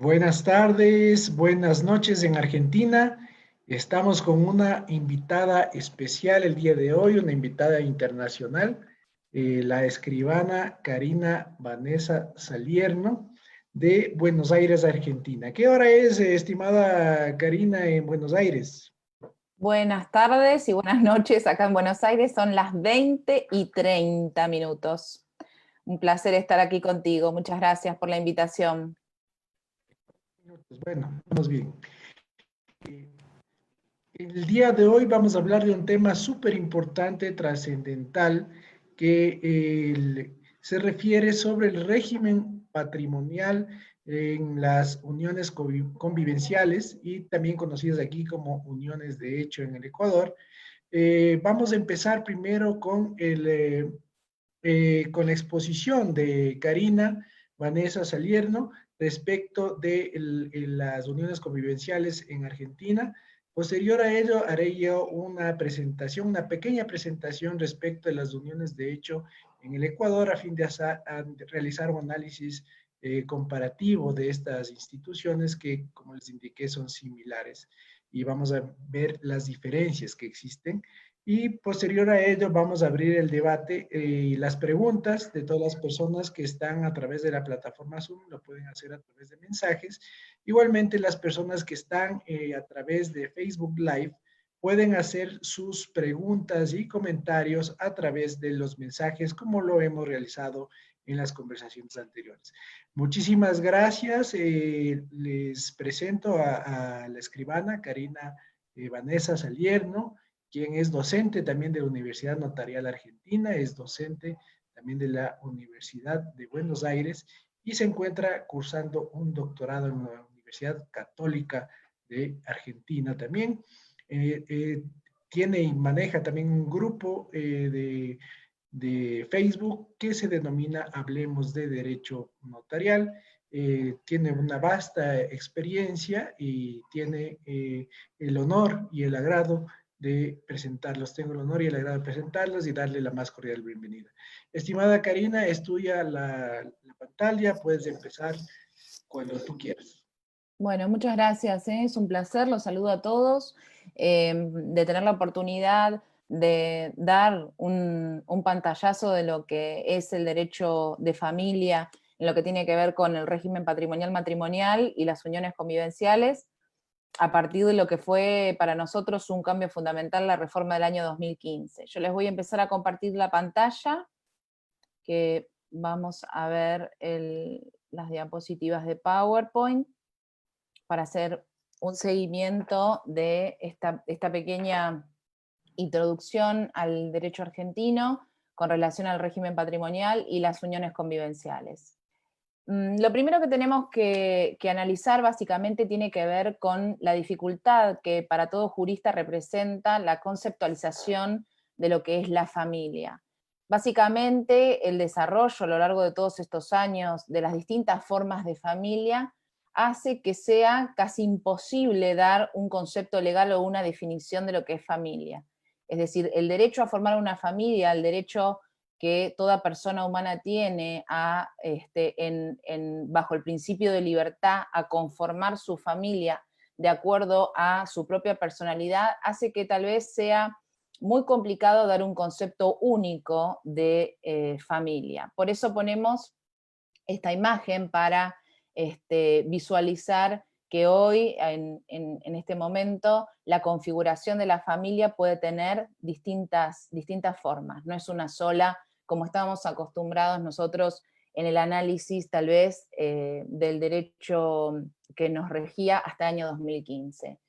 Buenas tardes, buenas noches en Argentina. Estamos con una invitada especial el día de hoy, una invitada internacional, la escribana Karina Vanessa Salierno de Buenos Aires, Argentina. ¿Qué hora es, estimada Karina, en Buenos Aires? Buenas tardes y buenas noches. Acá en Buenos Aires son las 20:30. Un placer estar aquí contigo. Muchas gracias por la invitación. Pues bueno, vamos bien. El día de hoy vamos a hablar de un tema súper importante, trascendental, que se refiere sobre el régimen patrimonial en las uniones convivenciales y también conocidas aquí como uniones de hecho en el Ecuador. Vamos a empezar primero con la exposición de Karina Vanessa Salierno respecto de las uniones convivenciales en Argentina. Posterior a ello, haré yo una presentación, una pequeña presentación respecto de las uniones de hecho en el Ecuador a fin de realizar un análisis comparativo de estas instituciones que, como les indiqué, son similares. Y vamos a ver las diferencias que existen y posterior a ello vamos a abrir el debate y las preguntas de todas las personas que están a través de la plataforma Zoom, lo pueden hacer a través de mensajes. Igualmente las personas que están a través de Facebook Live pueden hacer sus preguntas y comentarios a través de los mensajes como lo hemos realizado en las conversaciones anteriores. Muchísimas gracias. Les presento a la escribana Karina Vanessa Salierno, quien es docente también de la Universidad Notarial Argentina, es docente también de la Universidad de Buenos Aires y se encuentra cursando un doctorado en la Universidad Católica de Argentina también. Eh, eh, Tiene y maneja también un grupo de Facebook que se denomina Hablemos de Derecho Notarial. Tiene una vasta experiencia y tiene el honor y el agrado de presentarlos. Tengo el honor y el agrado de presentarlos y darle la más cordial bienvenida. Estimada Karina, es tuya la pantalla, puedes empezar cuando tú quieras. Bueno, muchas gracias. Es un placer. Los saludo a todos. De tener la oportunidad de dar un pantallazo de lo que es el derecho de familia, en lo que tiene que ver con el régimen patrimonial matrimonial y las uniones convivenciales, a partir de lo que fue para nosotros un cambio fundamental, la reforma del año 2015. Yo les voy a empezar a compartir la pantalla, que vamos a ver las diapositivas de PowerPoint para hacer un seguimiento de esta pequeña introducción al derecho argentino con relación al régimen patrimonial y las uniones convivenciales. Lo primero que tenemos que analizar básicamente tiene que ver con la dificultad que para todo jurista representa la conceptualización de lo que es la familia. Básicamente, el desarrollo a lo largo de todos estos años de las distintas formas de familia hace que sea casi imposible dar un concepto legal o una definición de lo que es familia. Es decir, el derecho a formar una familia, el derecho que toda persona humana tiene bajo el principio de libertad a conformar su familia de acuerdo a su propia personalidad, hace que tal vez sea muy complicado dar un concepto único de familia. Por eso ponemos esta imagen para visualizar que hoy, en este momento, la configuración de la familia puede tener distintas formas, no es una sola, como estábamos acostumbrados nosotros en el análisis tal vez del derecho que nos regía hasta el año 2015.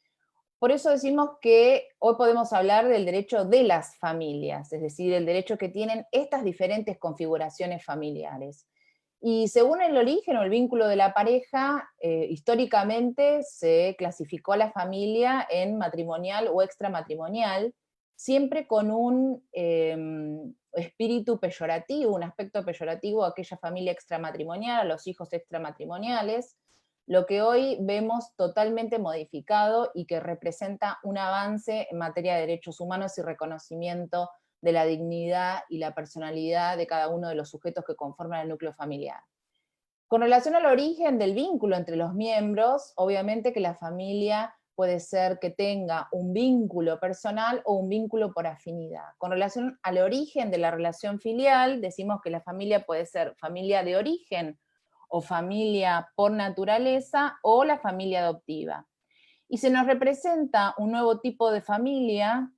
Por eso decimos que hoy podemos hablar del derecho de las familias, es decir, el derecho que tienen estas diferentes configuraciones familiares. Y según el origen o el vínculo de la pareja, históricamente se clasificó a la familia en matrimonial o extramatrimonial, siempre con un espíritu peyorativo, un aspecto peyorativo a aquella familia extramatrimonial, a los hijos extramatrimoniales, lo que hoy vemos totalmente modificado y que representa un avance en materia de derechos humanos y reconocimiento de la dignidad y la personalidad de cada uno de los sujetos que conforman el núcleo familiar. Con relación al origen del vínculo entre los miembros, obviamente que la familia puede ser que tenga un vínculo personal o un vínculo por afinidad. Con relación al origen de la relación filial, decimos que la familia puede ser familia de origen o familia por naturaleza o la familia adoptiva. Y se nos representa un nuevo tipo de familia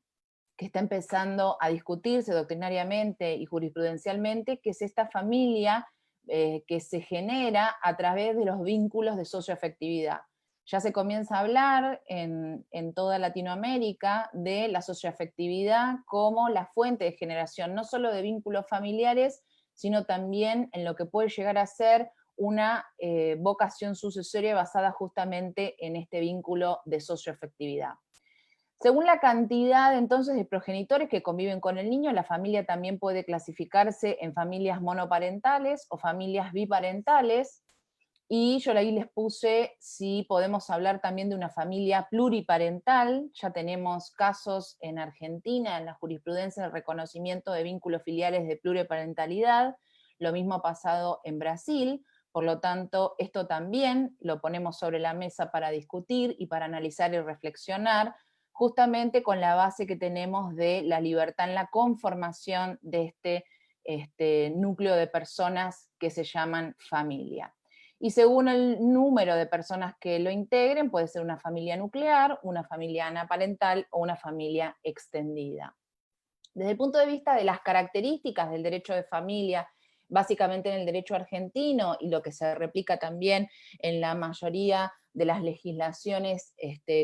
que está empezando a discutirse doctrinariamente y jurisprudencialmente, que es esta familia que se genera a través de los vínculos de socioafectividad. Ya se comienza a hablar en toda Latinoamérica de la socioafectividad como la fuente de generación, no solo de vínculos familiares, sino también en lo que puede llegar a ser una vocación sucesoria basada justamente en este vínculo de socioafectividad. Según la cantidad entonces de progenitores que conviven con el niño, la familia también puede clasificarse en familias monoparentales o familias biparentales, y yo ahí les puse si podemos hablar también de una familia pluriparental. Ya tenemos casos en Argentina, en la jurisprudencia del reconocimiento de vínculos filiales de pluriparentalidad, lo mismo ha pasado en Brasil, por lo tanto, esto también lo ponemos sobre la mesa para discutir y para analizar y reflexionar, justamente con la base que tenemos de la libertad en la conformación de este núcleo de personas que se llaman familia. Y según el número de personas que lo integren, puede ser una familia nuclear, una familia anaparental o una familia extendida. Desde el punto de vista de las características del derecho de familia, básicamente en el derecho argentino, y lo que se replica también en la mayoría de las legislaciones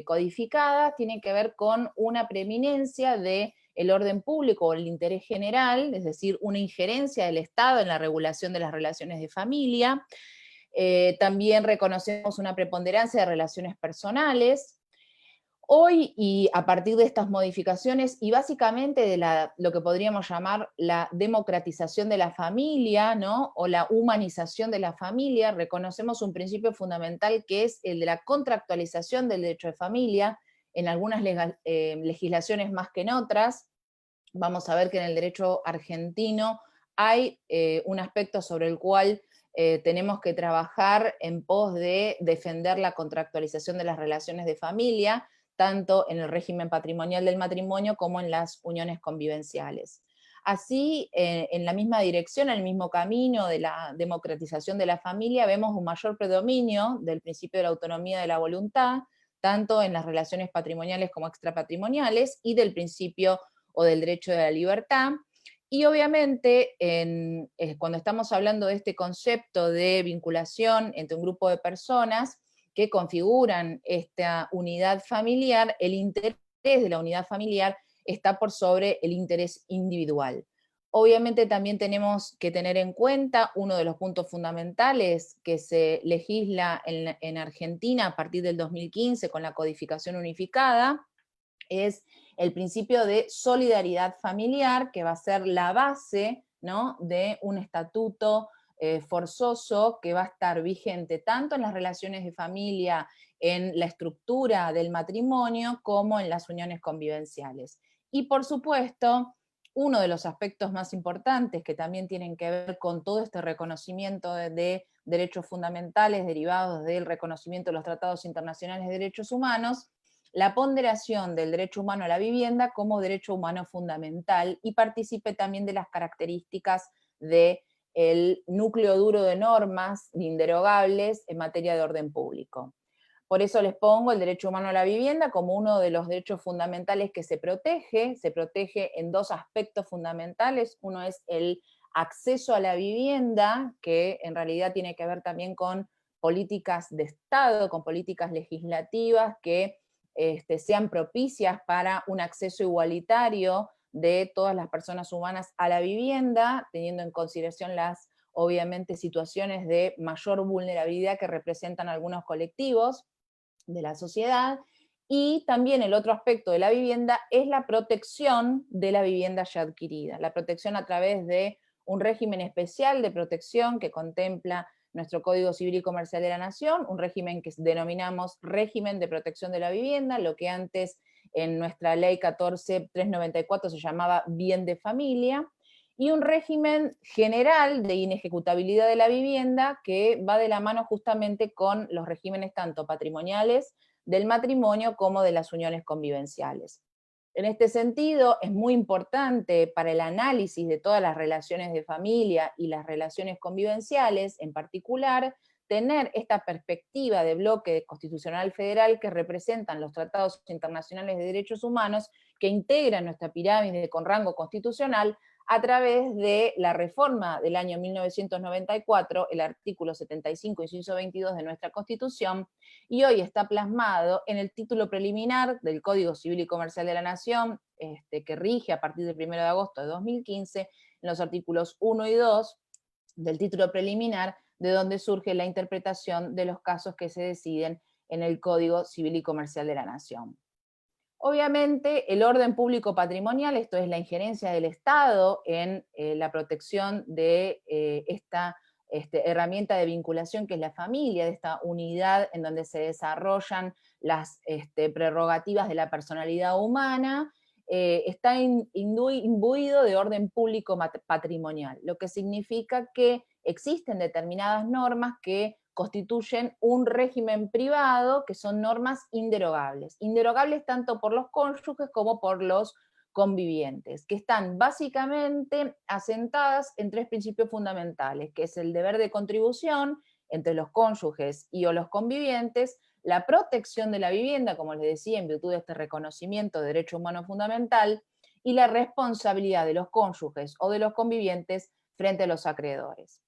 codificadas, tiene que ver con una preeminencia del orden público o el interés general, es decir, una injerencia del Estado en la regulación de las relaciones de familia. También reconocemos una preponderancia de relaciones personales. Hoy, y a partir de estas modificaciones, y básicamente de lo que podríamos llamar la democratización de la familia, ¿no? O la humanización de la familia, reconocemos un principio fundamental que es el de la contractualización del derecho de familia, en algunas legislaciones más que en otras. Vamos a ver que en el derecho argentino hay un aspecto sobre el cual tenemos que trabajar en pos de defender la contractualización de las relaciones de familia, tanto en el régimen patrimonial del matrimonio como en las uniones convivenciales. Así, en la misma dirección, en el mismo camino de la democratización de la familia, vemos un mayor predominio del principio de la autonomía de la voluntad, tanto en las relaciones patrimoniales como extrapatrimoniales, y del principio o del derecho de la libertad. Y obviamente, cuando estamos hablando de este concepto de vinculación entre un grupo de personas que configuran esta unidad familiar, el interés de la unidad familiar está por sobre el interés individual. Obviamente también tenemos que tener en cuenta uno de los puntos fundamentales que se legisla en Argentina a partir del 2015 con la codificación unificada, es el principio de solidaridad familiar, que va a ser la base, ¿no?, de un estatuto forzoso que va a estar vigente tanto en las relaciones de familia, en la estructura del matrimonio, como en las uniones convivenciales. Y por supuesto, uno de los aspectos más importantes que también tienen que ver con todo este reconocimiento de derechos fundamentales derivados del reconocimiento de los tratados internacionales de derechos humanos, la ponderación del derecho humano a la vivienda como derecho humano fundamental, y participe también de las características del núcleo duro de normas inderogables en materia de orden público. Por eso les pongo el derecho humano a la vivienda como uno de los derechos fundamentales que se protege en dos aspectos fundamentales. Uno es el acceso a la vivienda, que en realidad tiene que ver también con políticas de Estado, con políticas legislativas que sean propicias para un acceso igualitario de todas las personas humanas a la vivienda, teniendo en consideración las, obviamente, situaciones de mayor vulnerabilidad que representan algunos colectivos de la sociedad. Y también el otro aspecto de la vivienda es la protección de la vivienda ya adquirida, la protección a través de un régimen especial de protección que contempla nuestro Código Civil y Comercial de la Nación, un régimen que denominamos régimen de protección de la vivienda, lo que antes en nuestra ley 14.394 se llamaba bien de familia, y un régimen general de inejecutabilidad de la vivienda que va de la mano justamente con los regímenes tanto patrimoniales del matrimonio como de las uniones convivenciales. En este sentido, es muy importante para el análisis de todas las relaciones de familia y las relaciones convivenciales en particular, tener esta perspectiva de bloque constitucional federal que representan los tratados internacionales de derechos humanos que integran nuestra pirámide con rango constitucional a través de la reforma del año 1994, el artículo 75, inciso 22 de nuestra Constitución, y hoy está plasmado en el título preliminar del Código Civil y Comercial de la Nación, que rige a partir del 1 de agosto de 2015, en los artículos 1 y 2 del título preliminar, de donde surge la interpretación de los casos que se deciden en el Código Civil y Comercial de la Nación. Obviamente, el orden público patrimonial, esto es la injerencia del Estado en la protección de esta herramienta de vinculación que es la familia, de esta unidad en donde se desarrollan las prerrogativas de la personalidad humana, está imbuido de orden público patrimonial, lo que significa que existen determinadas normas que constituyen un régimen privado que son normas inderogables. Inderogables tanto por los cónyuges como por los convivientes, que están básicamente asentadas en tres principios fundamentales, que es el deber de contribución entre los cónyuges y o los convivientes, la protección de la vivienda, como les decía, en virtud de este reconocimiento de derecho humano fundamental, y la responsabilidad de los cónyuges o de los convivientes frente a los acreedores.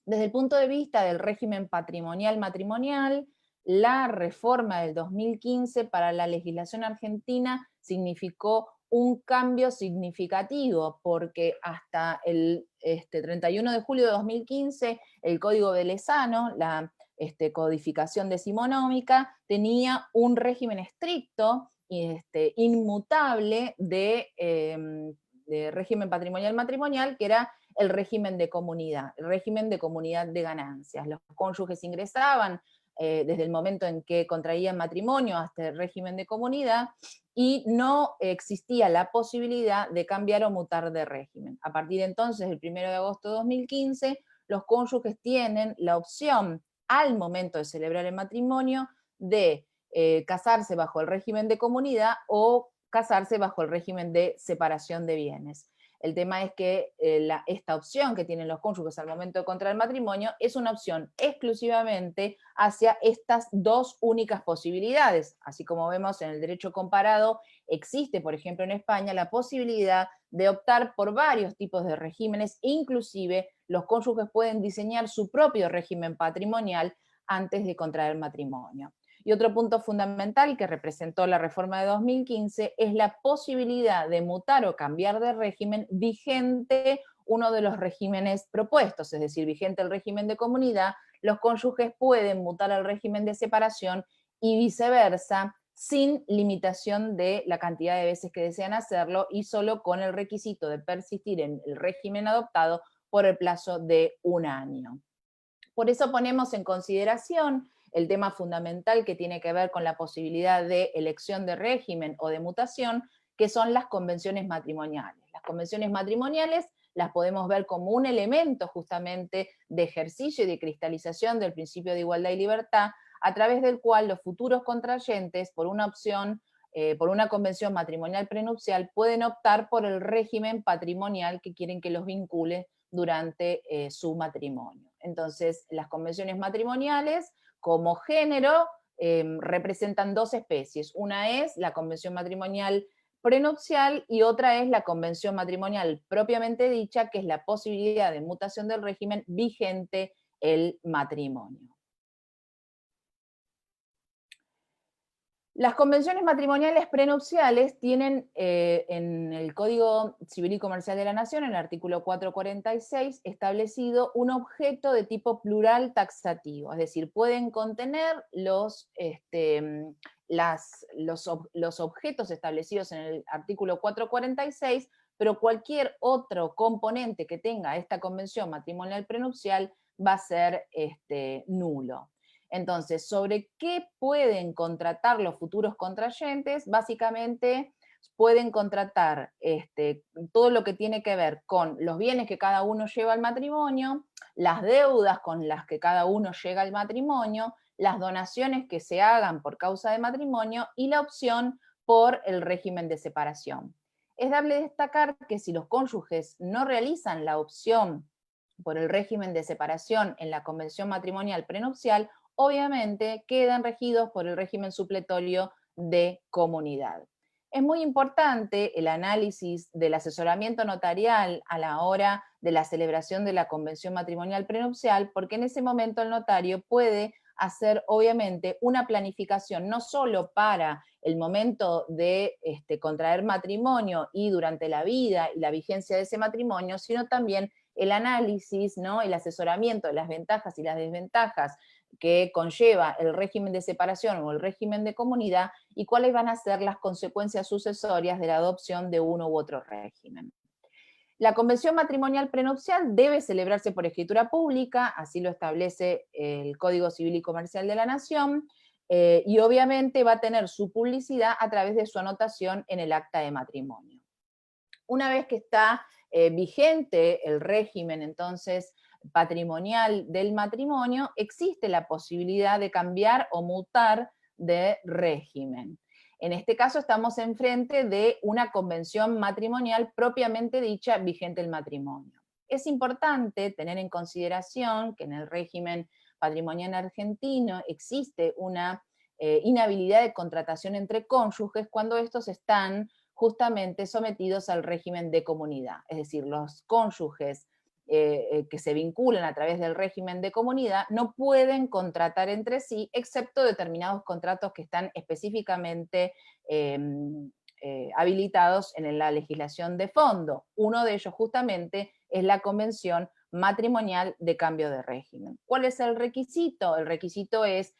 Desde el punto de vista del régimen patrimonial matrimonial, la reforma del 2015 para la legislación argentina significó un cambio significativo, porque hasta el 31 de julio de 2015 el Código de Lezano, la codificación decimonómica, tenía un régimen estricto, inmutable de régimen patrimonial matrimonial, que era el régimen de comunidad, el régimen de comunidad de ganancias. Los cónyuges ingresaban desde el momento en que contraían matrimonio hasta el régimen de comunidad y no existía la posibilidad de cambiar o mutar de régimen. A partir de entonces, el 1 de agosto de 2015, los cónyuges tienen la opción al momento de celebrar el matrimonio de casarse bajo el régimen de comunidad o casarse bajo el régimen de separación de bienes. El tema es que esta opción que tienen los cónyuges al momento de contraer matrimonio es una opción exclusivamente hacia estas dos únicas posibilidades. Así como vemos en el derecho comparado, existe, por ejemplo, en España, la posibilidad de optar por varios tipos de regímenes, inclusive los cónyuges pueden diseñar su propio régimen patrimonial antes de contraer matrimonio. Y otro punto fundamental que representó la reforma de 2015 es la posibilidad de mutar o cambiar de régimen vigente uno de los regímenes propuestos, es decir, vigente el régimen de comunidad, los cónyuges pueden mutar al régimen de separación y viceversa, sin limitación de la cantidad de veces que desean hacerlo y solo con el requisito de persistir en el régimen adoptado por el plazo de 1 año. Por eso ponemos en consideración el tema fundamental que tiene que ver con la posibilidad de elección de régimen o de mutación, que son las convenciones matrimoniales. Las convenciones matrimoniales las podemos ver como un elemento justamente de ejercicio y de cristalización del principio de igualdad y libertad, a través del cual los futuros contrayentes, por una opción, por una convención matrimonial prenupcial, pueden optar por el régimen patrimonial que quieren que los vincule durante su matrimonio. Entonces, las convenciones matrimoniales, como género, representan dos especies. Una es la convención matrimonial prenupcial y otra es la convención matrimonial propiamente dicha, que es la posibilidad de mutación del régimen vigente el matrimonio. Las convenciones matrimoniales prenupciales tienen en el Código Civil y Comercial de la Nación, en el artículo 446, establecido un objeto de tipo plural taxativo, es decir, pueden contener los objetos establecidos en el artículo 446, pero cualquier otro componente que tenga esta convención matrimonial prenupcial va a ser nulo. Entonces, ¿sobre qué pueden contratar los futuros contrayentes? Básicamente pueden contratar todo lo que tiene que ver con los bienes que cada uno lleva al matrimonio, las deudas con las que cada uno llega al matrimonio, las donaciones que se hagan por causa de matrimonio y la opción por el régimen de separación. Es dable destacar que si los cónyuges no realizan la opción por el régimen de separación en la convención matrimonial prenupcial, obviamente quedan regidos por el régimen supletorio de comunidad. Es muy importante el análisis del asesoramiento notarial a la hora de la celebración de la convención matrimonial prenupcial, porque en ese momento el notario puede hacer, obviamente, una planificación no solo para el momento de contraer matrimonio y durante la vida y la vigencia de ese matrimonio, sino también el análisis, ¿no? El asesoramiento de las ventajas y las desventajas que conlleva el régimen de separación o el régimen de comunidad y cuáles van a ser las consecuencias sucesorias de la adopción de uno u otro régimen. La convención matrimonial prenupcial debe celebrarse por escritura pública, así lo establece el Código Civil y Comercial de la Nación, y obviamente va a tener su publicidad a través de su anotación en el acta de matrimonio. Una vez que está vigente el régimen, entonces, patrimonial del matrimonio, existe la posibilidad de cambiar o mutar de régimen. En este caso estamos enfrente de una convención matrimonial propiamente dicha vigente el matrimonio. Es importante tener en consideración que en el régimen patrimonial argentino existe una inhabilidad de contratación entre cónyuges cuando estos están justamente sometidos al régimen de comunidad. Es decir, los cónyuges que se vinculan a través del régimen de comunidad no pueden contratar entre sí, excepto determinados contratos que están específicamente habilitados en la legislación de fondo. Uno de ellos justamente es la convención matrimonial de cambio de régimen. ¿Cuál es el requisito? El requisito es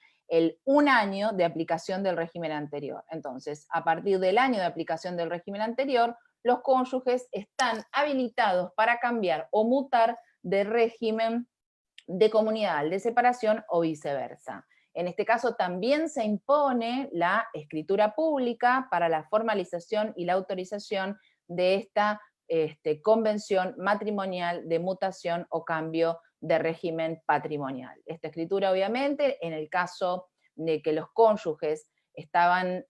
un año de aplicación del régimen anterior. Entonces, a partir del año de aplicación del régimen anterior, los cónyuges están habilitados para cambiar o mutar de régimen de comunidad al de separación o viceversa. En este caso también se impone la escritura pública para la formalización y la autorización de esta convención matrimonial de mutación o cambio de régimen patrimonial. Esta escritura, obviamente, en el caso de que los cónyuges estaban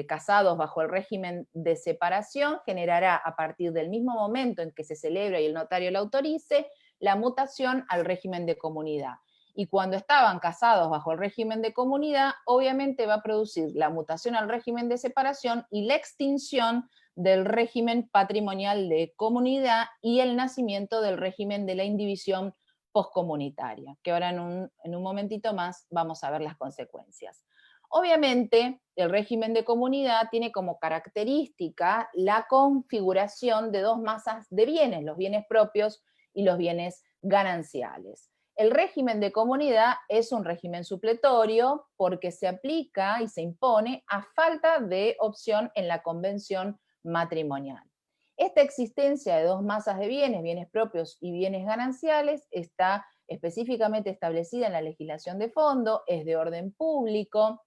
casados bajo el régimen de separación, generará a partir del mismo momento en que se celebra y el notario la autorice, la mutación al régimen de comunidad. Y cuando estaban casados bajo el régimen de comunidad, obviamente va a producir la mutación al régimen de separación y la extinción del régimen patrimonial de comunidad y el nacimiento del régimen de la indivisión poscomunitaria, que ahora en un momentito más vamos a ver las consecuencias. Obviamente, el régimen de comunidad tiene como característica la configuración de dos masas de bienes, los bienes propios y los bienes gananciales. El régimen de comunidad es un régimen supletorio porque se aplica y se impone a falta de opción en la convención matrimonial. Esta existencia de dos masas de bienes, bienes propios y bienes gananciales, está específicamente establecida en la legislación de fondo, es de orden público.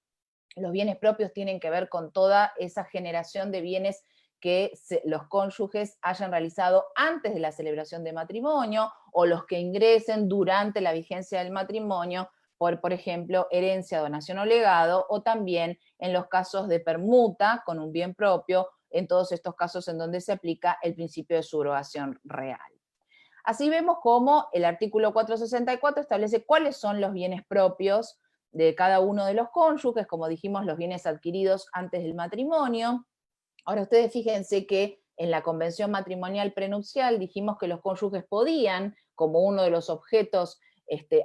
Los bienes propios tienen que ver con toda esa generación de bienes que los cónyuges hayan realizado antes de la celebración de matrimonio o los que ingresen durante la vigencia del matrimonio por ejemplo, herencia, donación o legado, o también en los casos de permuta con un bien propio, en todos estos casos en donde se aplica el principio de subrogación real. Así vemos cómo el artículo 464 establece cuáles son los bienes propios de cada uno de los cónyuges, como dijimos, los bienes adquiridos antes del matrimonio. Ahora ustedes fíjense que en la convención matrimonial prenupcial dijimos que los cónyuges podían, como uno de los objetos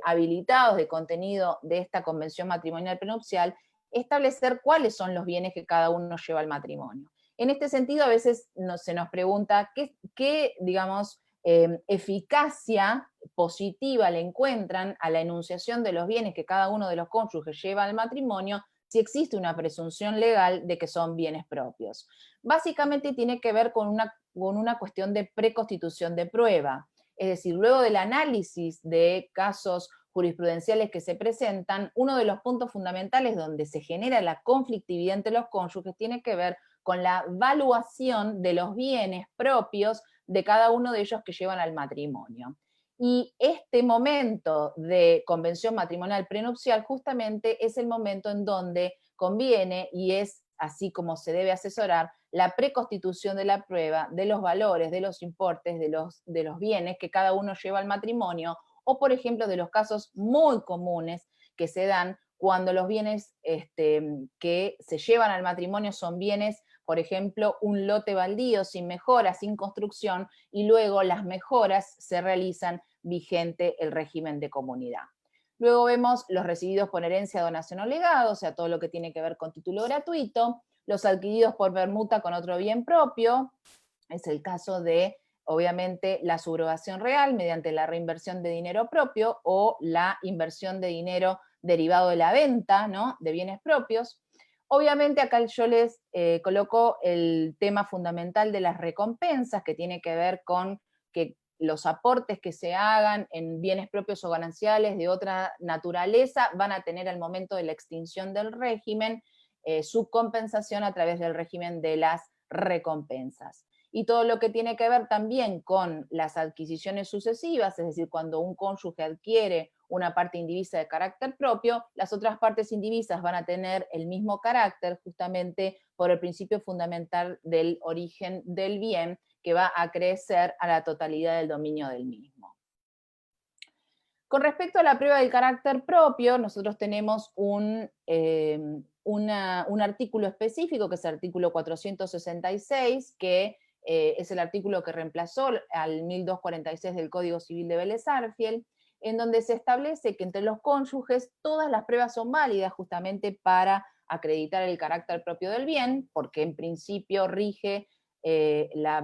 habilitados de contenido de esta convención matrimonial prenupcial, establecer cuáles son los bienes que cada uno lleva al matrimonio. En este sentido, a veces se nos pregunta qué digamos, eficacia positiva le encuentran a la enunciación de los bienes que cada uno de los cónyuges lleva al matrimonio si existe una presunción legal de que son bienes propios. Básicamente tiene que ver con una cuestión de preconstitución de prueba. Es decir, luego del análisis de casos jurisprudenciales que se presentan, uno de los puntos fundamentales donde se genera la conflictividad entre los cónyuges tiene que ver con la valuación de los bienes propios de cada uno de ellos que llevan al matrimonio. Y este momento de convención matrimonial prenupcial justamente es el momento en donde conviene, y es así como se debe asesorar, la preconstitución de la prueba de los valores, de los importes, de los bienes que cada uno lleva al matrimonio, o por ejemplo de los casos muy comunes que se dan cuando los bienes que se llevan al matrimonio son bienes, por ejemplo, un lote baldío sin mejora, sin construcción, y luego las mejoras se realizan vigente el régimen de comunidad. Luego vemos los recibidos por herencia, donación o legado, o sea, todo lo que tiene que ver con título gratuito, los adquiridos por permuta con otro bien propio, es el caso de, obviamente, la subrogación real mediante la reinversión de dinero propio o la inversión de dinero derivado de la venta, ¿no?, de bienes propios. Obviamente acá yo les coloco el tema fundamental de las recompensas, que tiene que ver con que los aportes que se hagan en bienes propios o gananciales de otra naturaleza van a tener al momento de la extinción del régimen su compensación a través del régimen de las recompensas. Y todo lo que tiene que ver también con las adquisiciones sucesivas, es decir, cuando un cónyuge adquiere una parte indivisa de carácter propio, las otras partes indivisas van a tener el mismo carácter justamente por el principio fundamental del origen del bien, que va a crecer a la totalidad del dominio del mismo. Con respecto a la prueba del carácter propio, nosotros tenemos un artículo específico, que es el artículo 466, que es el artículo que reemplazó al 1246 del Código Civil de Vélez Arfiel, en donde se establece que entre los cónyuges todas las pruebas son válidas justamente para acreditar el carácter propio del bien, porque en principio rige la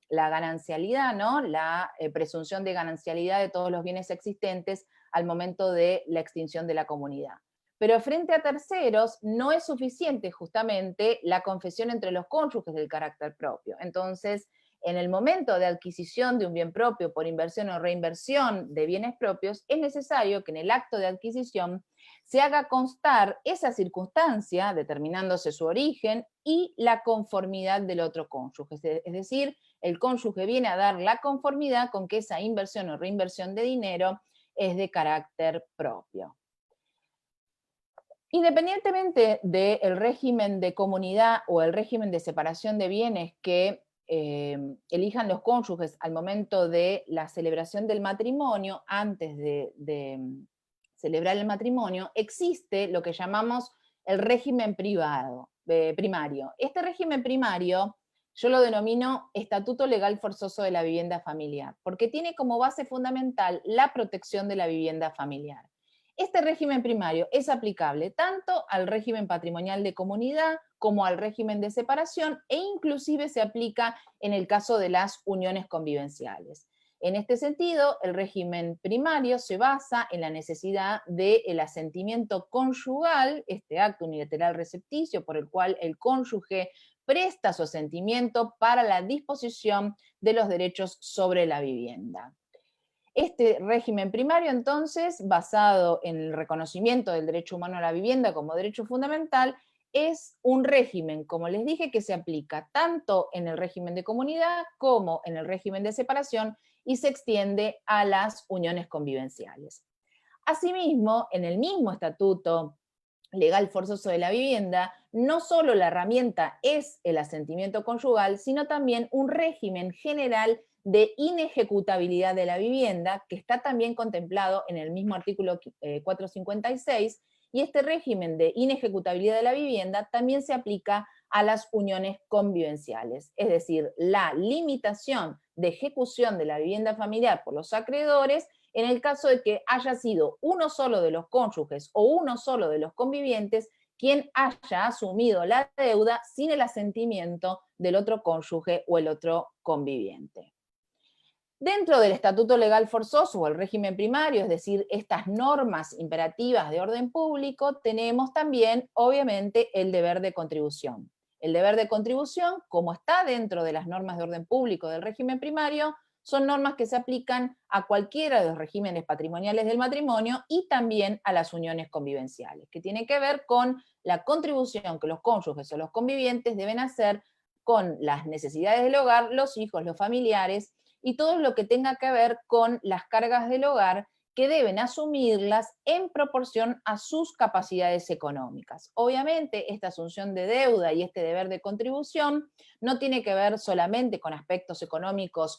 ganancialidad, ¿no?, la presunción de ganancialidad de todos los bienes existentes al momento de la extinción de la comunidad. Pero frente a terceros no es suficiente justamente la confesión entre los cónyuges del carácter propio. Entonces, en el momento de adquisición de un bien propio por inversión o reinversión de bienes propios, es necesario que en el acto de adquisición se haga constar esa circunstancia, determinándose su origen y la conformidad del otro cónyuge. Es decir, el cónyuge viene a dar la conformidad con que esa inversión o reinversión de dinero es de carácter propio. Independientemente del régimen de comunidad o el régimen de separación de bienes que elijan los cónyuges al momento de la celebración del matrimonio, antes de celebrar el matrimonio, existe lo que llamamos el régimen primario. Este régimen primario yo lo denomino Estatuto Legal Forzoso de la Vivienda Familiar, porque tiene como base fundamental la protección de la vivienda familiar. Este régimen primario es aplicable tanto al régimen patrimonial de comunidad como al régimen de separación, e inclusive se aplica en el caso de las uniones convivenciales. En este sentido, el régimen primario se basa en la necesidad del asentimiento conyugal, este acto unilateral recepticio por el cual el cónyuge presta su asentimiento para la disposición de los derechos sobre la vivienda. Este régimen primario, entonces, basado en el reconocimiento del derecho humano a la vivienda como derecho fundamental, es un régimen, como les dije, que se aplica tanto en el régimen de comunidad como en el régimen de separación y se extiende a las uniones convivenciales. Asimismo, en el mismo Estatuto Legal Forzoso de la Vivienda, no solo la herramienta es el asentimiento conyugal, sino también un régimen general de inejecutabilidad de la vivienda, que está también contemplado en el mismo artículo 456, y este régimen de inejecutabilidad de la vivienda también se aplica a las uniones convivenciales, es decir, la limitación de ejecución de la vivienda familiar por los acreedores en el caso de que haya sido uno solo de los cónyuges o uno solo de los convivientes quien haya asumido la deuda sin el asentimiento del otro cónyuge o el otro conviviente. Dentro del estatuto legal forzoso o el régimen primario, es decir, estas normas imperativas de orden público, tenemos también, obviamente, el deber de contribución. El deber de contribución, como está dentro de las normas de orden público del régimen primario, son normas que se aplican a cualquiera de los regímenes patrimoniales del matrimonio y también a las uniones convivenciales, que tiene que ver con la contribución que los cónyuges o los convivientes deben hacer con las necesidades del hogar, los hijos, los familiares y todo lo que tenga que ver con las cargas del hogar, que deben asumirlas en proporción a sus capacidades económicas. Obviamente, esta asunción de deuda y este deber de contribución no tiene que ver solamente con aspectos económicos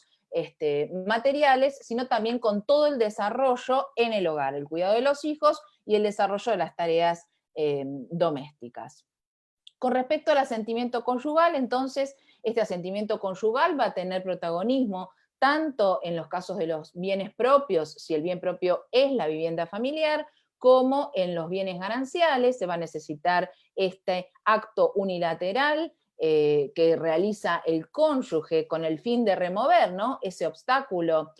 materiales, sino también con todo el desarrollo en el hogar, el cuidado de los hijos y el desarrollo de las tareas domésticas. Con respecto al asentimiento conyugal, entonces, este asentimiento conyugal va a tener protagonismo tanto en los casos de los bienes propios, si el bien propio es la vivienda familiar, como en los bienes gananciales. Se va a necesitar este acto unilateral que realiza el cónyuge con el fin de remover, ¿no?, ese obstáculo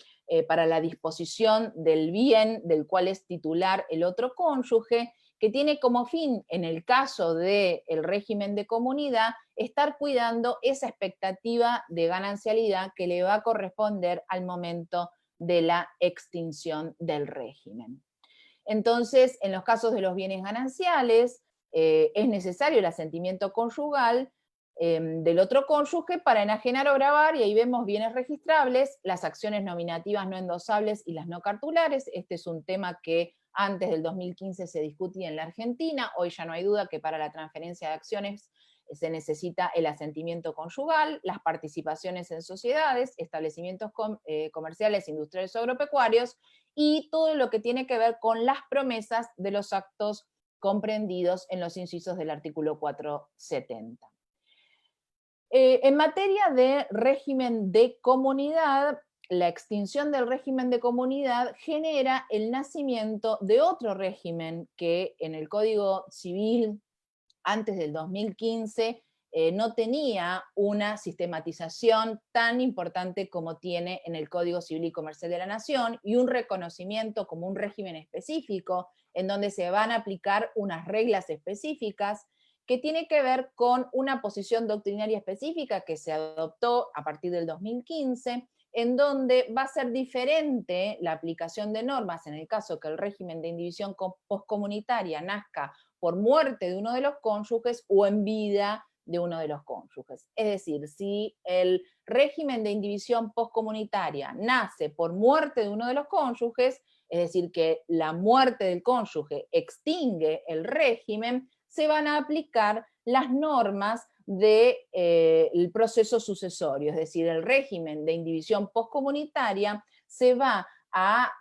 para la disposición del bien del cual es titular el otro cónyuge, que tiene como fin, en el caso del régimen de comunidad, estar cuidando esa expectativa de ganancialidad que le va a corresponder al momento de la extinción del régimen. Entonces, en los casos de los bienes gananciales, es necesario el asentimiento conyugal del otro cónyuge para enajenar o gravar, y ahí vemos bienes registrables, las acciones nominativas no endosables y las no cartulares. Este es un tema que antes del 2015 se discutía en la Argentina. Hoy ya no hay duda que para la transferencia de acciones se necesita el asentimiento conyugal, las participaciones en sociedades, establecimientos comerciales, industriales o agropecuarios, y todo lo que tiene que ver con las promesas de los actos comprendidos en los incisos del artículo 470. En materia de régimen de comunidad, la extinción del régimen de comunidad genera el nacimiento de otro régimen que en el Código Civil antes del 2015 no tenía una sistematización tan importante como tiene en el Código Civil y Comercial de la Nación, y un reconocimiento como un régimen específico en donde se van a aplicar unas reglas específicas que tiene que ver con una posición doctrinaria específica que se adoptó a partir del 2015, en donde va a ser diferente la aplicación de normas en el caso que el régimen de indivisión poscomunitaria nazca por muerte de uno de los cónyuges o en vida de uno de los cónyuges. Es decir, si el régimen de indivisión poscomunitaria nace por muerte de uno de los cónyuges, es decir, que la muerte del cónyuge extingue el régimen, se van a aplicar las normas del proceso sucesorio, es decir, el régimen de indivisión poscomunitaria se va a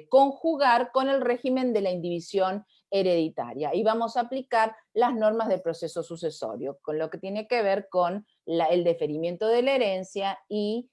conjugar con el régimen de la indivisión hereditaria, y vamos a aplicar las normas del proceso sucesorio, con lo que tiene que ver con el deferimiento de la herencia y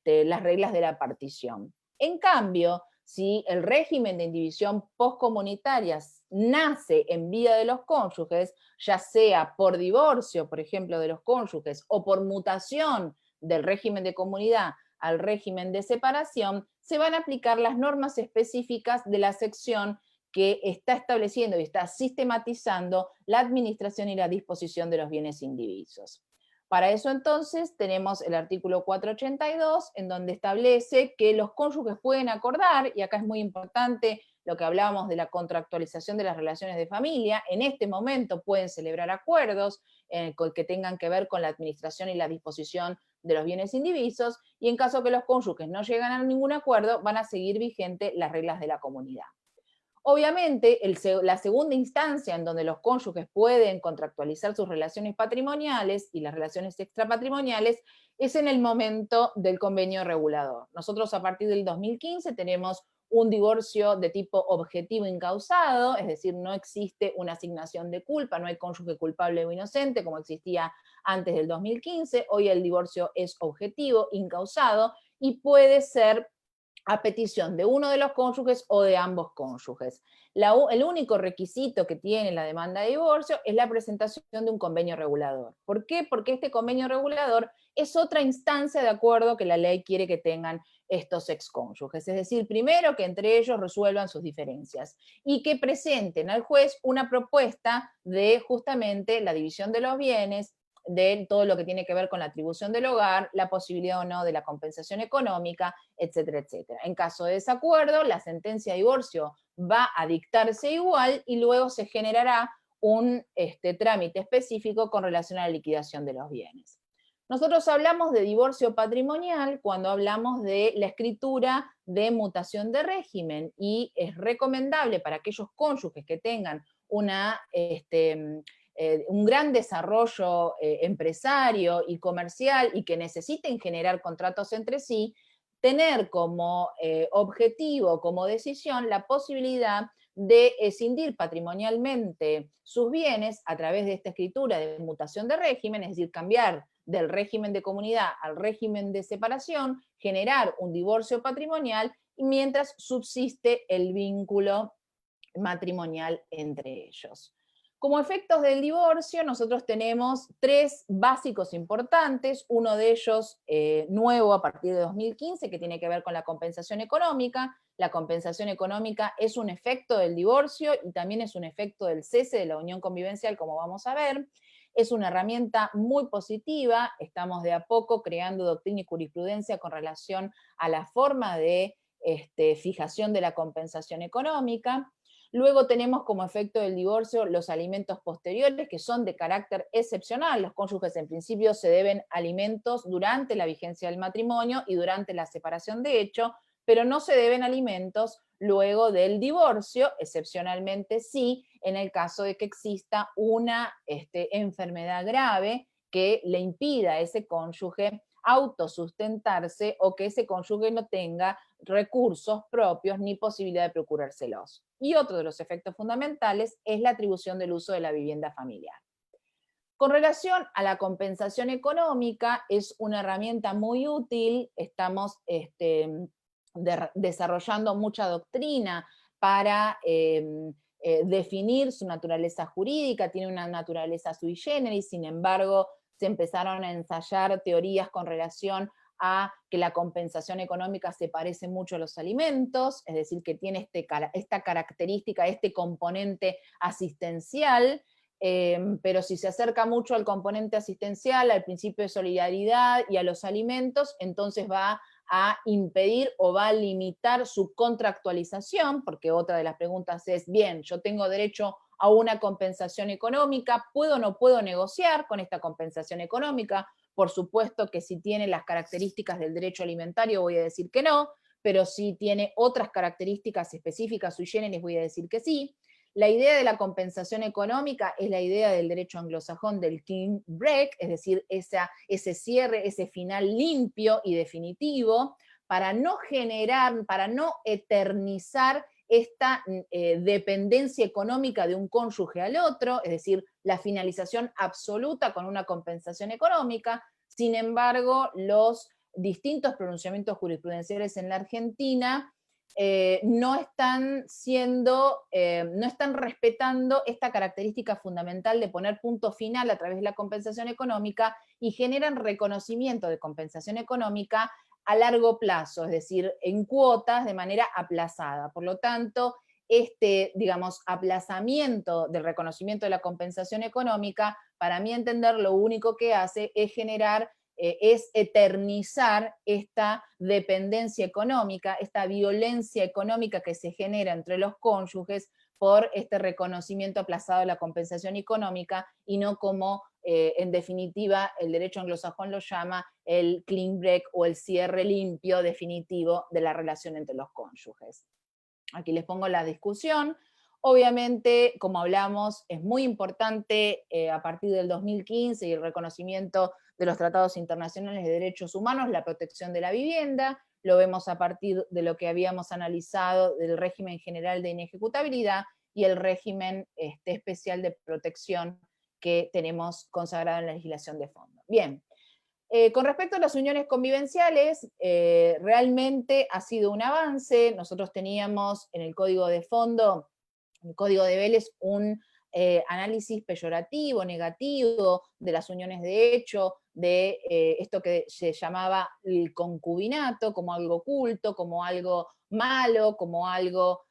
las reglas de la partición. En cambio, si el régimen de indivisión poscomunitaria nace en vida de los cónyuges, ya sea por divorcio, por ejemplo, de los cónyuges, o por mutación del régimen de comunidad al régimen de separación, se van a aplicar las normas específicas de la sección que está estableciendo y está sistematizando la administración y la disposición de los bienes indivisos. Para eso entonces tenemos el artículo 482, en donde establece que los cónyuges pueden acordar, y acá es muy importante lo que hablábamos de la contractualización de las relaciones de familia. En este momento pueden celebrar acuerdos que tengan que ver con la administración y la disposición de los bienes indivisos, y en caso que los cónyuges no llegan a ningún acuerdo, van a seguir vigentes las reglas de la comunidad. Obviamente, la segunda instancia en donde los cónyuges pueden contractualizar sus relaciones patrimoniales y las relaciones extrapatrimoniales es en el momento del convenio regulador. Nosotros a partir del 2015 tenemos un divorcio de tipo objetivo incausado, es decir, no existe una asignación de culpa, no hay cónyuge culpable o inocente como existía antes del 2015. Hoy el divorcio es objetivo, incausado, y puede ser a petición de uno de los cónyuges o de ambos cónyuges. El único requisito que tiene la demanda de divorcio es la presentación de un convenio regulador. ¿Por qué? Porque este convenio regulador es otra instancia de acuerdo que la ley quiere que tengan estos excónyuges. Es decir, primero que entre ellos resuelvan sus diferencias y que presenten al juez una propuesta de justamente la división de los bienes, de todo lo que tiene que ver con la atribución del hogar, la posibilidad o no de la compensación económica, etcétera, etcétera. En caso de desacuerdo, la sentencia de divorcio va a dictarse igual y luego se generará un trámite específico con relación a la liquidación de los bienes. Nosotros hablamos de divorcio patrimonial cuando hablamos de la escritura de mutación de régimen y es recomendable para aquellos cónyuges que tengan un gran desarrollo empresario y comercial y que necesiten generar contratos entre sí, tener como objetivo, como decisión, la posibilidad de escindir patrimonialmente sus bienes a través de esta escritura de mutación de régimen, es decir, cambiar del régimen de comunidad al régimen de separación, generar un divorcio patrimonial mientras subsiste el vínculo matrimonial entre ellos. Como efectos del divorcio, nosotros tenemos tres básicos importantes, uno de ellos nuevo a partir de 2015, que tiene que ver con la compensación económica. La compensación económica es un efecto del divorcio y también es un efecto del cese de la unión convivencial, como vamos a ver. Es una herramienta muy positiva, estamos de a poco creando doctrina y jurisprudencia con relación a la forma de fijación de la compensación económica. Luego tenemos como efecto del divorcio los alimentos posteriores, que son de carácter excepcional. Los cónyuges en principio se deben alimentos durante la vigencia del matrimonio y durante la separación de hecho, pero no se deben alimentos luego del divorcio, excepcionalmente sí, en el caso de que exista una enfermedad grave que le impida a ese cónyuge autosustentarse o que ese cónyuge no tenga recursos propios ni posibilidad de procurárselos. Y otro de los efectos fundamentales es la atribución del uso de la vivienda familiar. Con relación a la compensación económica, es una herramienta muy útil, estamos desarrollando mucha doctrina para definir su naturaleza jurídica, tiene una naturaleza sui generis, sin embargo, se empezaron a ensayar teorías con relación a que la compensación económica se parece mucho a los alimentos, es decir, que tiene esta característica, este componente asistencial, pero si se acerca mucho al componente asistencial, al principio de solidaridad y a los alimentos, entonces va a impedir o va a limitar su contractualización, porque otra de las preguntas es, bien, yo tengo derecho a una compensación económica, ¿puedo o no puedo negociar con esta compensación económica? Por supuesto que si tiene las características del derecho alimentario voy a decir que no, pero si tiene otras características específicas sui generis voy a decir que sí. La idea de la compensación económica es la idea del derecho anglosajón del clean break, es decir, ese cierre, ese final limpio y definitivo, para no generar, para no eternizar esta dependencia económica de un cónyuge al otro, es decir, la finalización absoluta con una compensación económica. Sin embargo, los distintos pronunciamientos jurisprudenciales en la Argentina no están respetando esta característica fundamental de poner punto final a través de la compensación económica y generan reconocimiento de compensación económica a largo plazo, es decir, en cuotas de manera aplazada. Por lo tanto, digamos, aplazamiento del reconocimiento de la compensación económica, para mí entender, lo único que hace es generar es eternizar esta dependencia económica, esta violencia económica que se genera entre los cónyuges por este reconocimiento aplazado de la compensación económica y no como, en definitiva, el derecho anglosajón lo llama el clean break o el cierre limpio definitivo de la relación entre los cónyuges. Aquí les pongo la discusión. Obviamente, como hablamos, es muy importante a partir del 2015 y el reconocimiento de los tratados internacionales de derechos humanos, la protección de la vivienda, lo vemos a partir de lo que habíamos analizado del régimen general de inejecutabilidad y el régimen especial de protección que tenemos consagrado en la legislación de fondo. Bien, con respecto a las uniones convivenciales, realmente ha sido un avance. Nosotros teníamos en el código de fondo, el código de Vélez, un análisis peyorativo, negativo de las uniones de hecho, de esto que se llamaba el concubinato, como algo oculto, como algo malo, como algo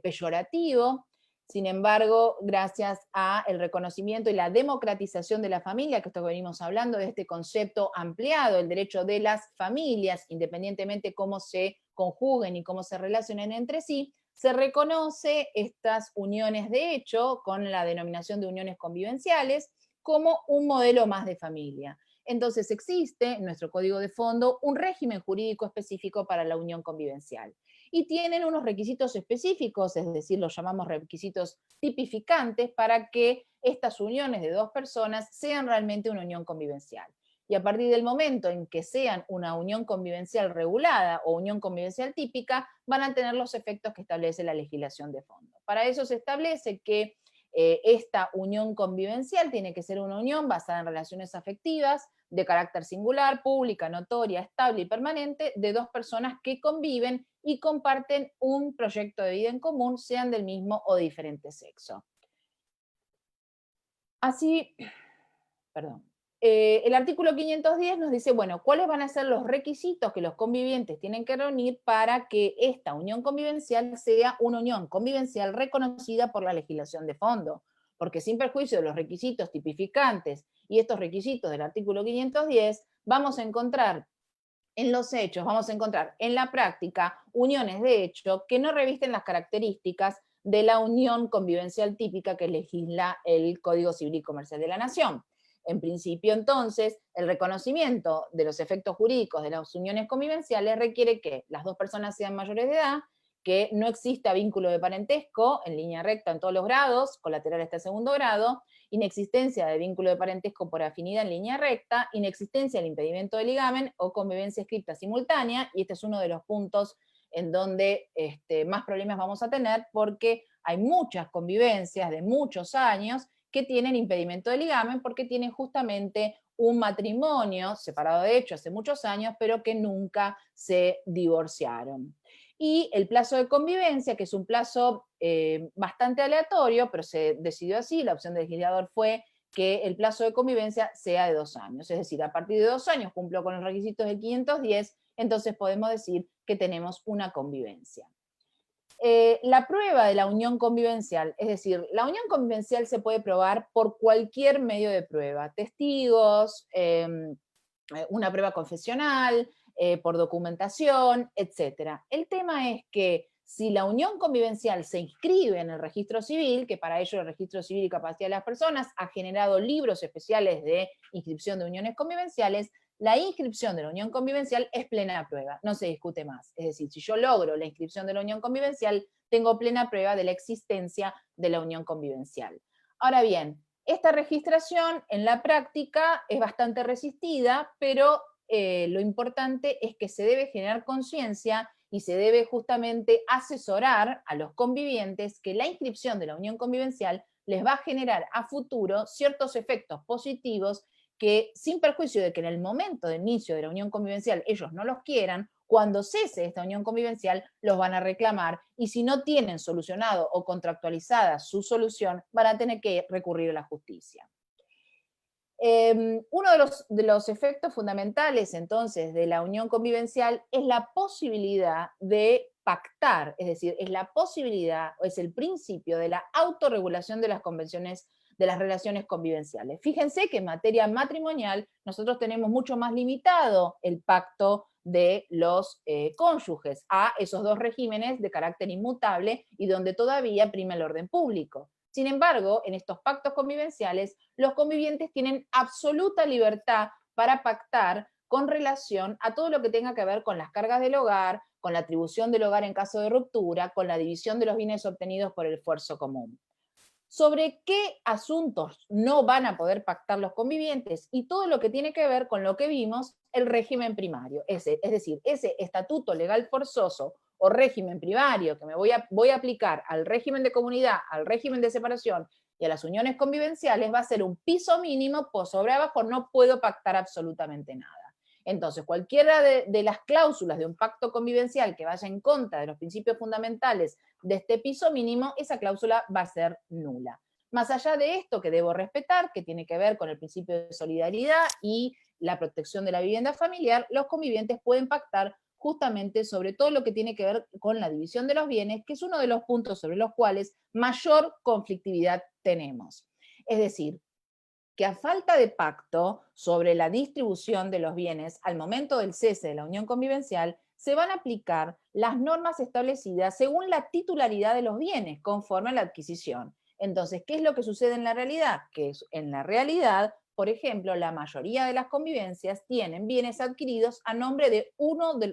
peyorativo. Sin embargo, gracias al reconocimiento y la democratización de la familia, que esto que venimos hablando, de este concepto ampliado, el derecho de las familias, independientemente cómo se conjuguen y cómo se relacionen entre sí, se reconoce estas uniones de hecho, con la denominación de uniones convivenciales, como un modelo más de familia. Entonces existe en nuestro código de fondo un régimen jurídico específico para la unión convivencial. Y tienen unos requisitos específicos, es decir, los llamamos requisitos tipificantes, para que estas uniones de dos personas sean realmente una unión convivencial. Y a partir del momento en que sean una unión convivencial regulada o unión convivencial típica, van a tener los efectos que establece la legislación de fondo. Para eso se establece que esta unión convivencial tiene que ser una unión basada en relaciones afectivas, de carácter singular, pública, notoria, estable y permanente, de dos personas que conviven y comparten un proyecto de vida en común, sean del mismo o de diferente sexo. Así, perdón. El artículo 510 nos dice, bueno, ¿cuáles van a ser los requisitos que los convivientes tienen que reunir para que esta unión convivencial sea una unión convivencial reconocida por la legislación de fondo? Porque sin perjuicio de los requisitos tipificantes y estos requisitos del artículo 510, vamos a encontrar en los hechos, vamos a encontrar en la práctica uniones de hecho que no revisten las características de la unión convivencial típica que legisla el Código Civil y Comercial de la Nación. En principio, entonces, el reconocimiento de los efectos jurídicos de las uniones convivenciales requiere que las dos personas sean mayores de edad, que no exista vínculo de parentesco en línea recta en todos los grados, colateral hasta el segundo grado, inexistencia de vínculo de parentesco por afinidad en línea recta, inexistencia del impedimento de ligamen o convivencia escrita simultánea, y este es uno de los puntos en donde más problemas vamos a tener, porque hay muchas convivencias de muchos años que tienen impedimento de ligamen porque tienen justamente un matrimonio separado de hecho hace muchos años, pero que nunca se divorciaron. Y el plazo de convivencia, que es un plazo bastante aleatorio, pero se decidió así, la opción del legislador fue que el plazo de convivencia sea de 2 años. Es decir, a partir de 2 años cumplo con los requisitos del 510, entonces podemos decir que tenemos una convivencia. La prueba de la unión convivencial, es decir, la unión convivencial se puede probar por cualquier medio de prueba, testigos, una prueba confesional, por documentación, etc. El tema es que si la unión convivencial se inscribe en el registro civil, que para ello el registro civil y capacidad de las personas ha generado libros especiales de inscripción de uniones convivenciales, la inscripción de la unión convivencial es plena prueba, no se discute más. Es decir, si yo logro la inscripción de la unión convivencial, tengo plena prueba de la existencia de la unión convivencial. Ahora bien, esta registración en la práctica es bastante resistida, pero lo importante es que se debe generar conciencia y se debe justamente asesorar a los convivientes que la inscripción de la unión convivencial les va a generar a futuro ciertos efectos positivos que, sin perjuicio de que en el momento de inicio de la unión convivencial ellos no los quieran, cuando cese esta unión convivencial los van a reclamar, y si no tienen solucionado o contractualizada su solución, van a tener que recurrir a la justicia. Uno de los efectos fundamentales entonces de la unión convivencial es la posibilidad de pactar, es decir, es la posibilidad o es el principio de la autorregulación de las convenciones de las relaciones convivenciales. Fíjense que en materia matrimonial nosotros tenemos mucho más limitado el pacto de los cónyuges a esos dos regímenes de carácter inmutable y donde todavía prima el orden público. Sin embargo, en estos pactos convivenciales, los convivientes tienen absoluta libertad para pactar con relación a todo lo que tenga que ver con las cargas del hogar, con la atribución del hogar en caso de ruptura, con la división de los bienes obtenidos por el esfuerzo común. Sobre qué asuntos no van a poder pactar los convivientes y todo lo que tiene que ver con lo que vimos, el régimen primario. Es decir, ese estatuto legal forzoso o régimen primario que me voy a aplicar al régimen de comunidad, al régimen de separación y a las uniones convivenciales va a ser un piso mínimo, por sobre abajo no puedo pactar absolutamente nada. Entonces, cualquiera de las cláusulas de un pacto convivencial que vaya en contra de los principios fundamentales de este piso mínimo, esa cláusula va a ser nula. Más allá de esto que debo respetar, que tiene que ver con el principio de solidaridad y la protección de la vivienda familiar, los convivientes pueden pactar justamente sobre todo lo que tiene que ver con la división de los bienes, que es uno de los puntos sobre los cuales mayor conflictividad tenemos. Es decir, que a falta de pacto sobre la distribución de los bienes al momento del cese de la unión convivencial, se van a aplicar las normas establecidas según la titularidad de los bienes, conforme a la adquisición. Entonces, ¿qué es lo que sucede en la realidad? Que en la realidad, por ejemplo, la mayoría de las convivencias tienen bienes adquiridos a nombre de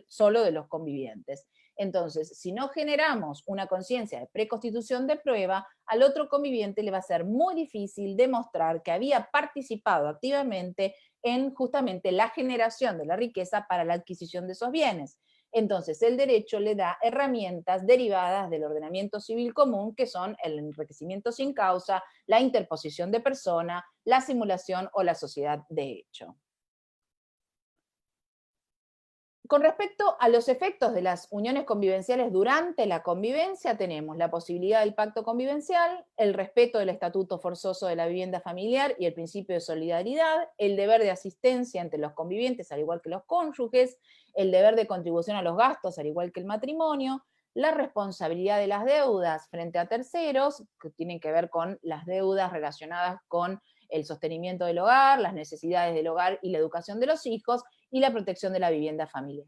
solo de los convivientes. Entonces, si no generamos una conciencia de preconstitución de prueba, al otro conviviente le va a ser muy difícil demostrar que había participado activamente en justamente la generación de la riqueza para la adquisición de esos bienes. Entonces, el derecho le da herramientas derivadas del ordenamiento civil común, que son el enriquecimiento sin causa, la interposición de persona, la simulación o la sociedad de hecho. Con respecto a los efectos de las uniones convivenciales durante la convivencia, tenemos la posibilidad del pacto convivencial, el respeto del estatuto forzoso de la vivienda familiar y el principio de solidaridad, el deber de asistencia entre los convivientes, al igual que los cónyuges, el deber de contribución a los gastos, al igual que el matrimonio, la responsabilidad de las deudas frente a terceros, que tienen que ver con las deudas relacionadas con el sostenimiento del hogar, las necesidades del hogar y la educación de los hijos, y la protección de la vivienda familiar.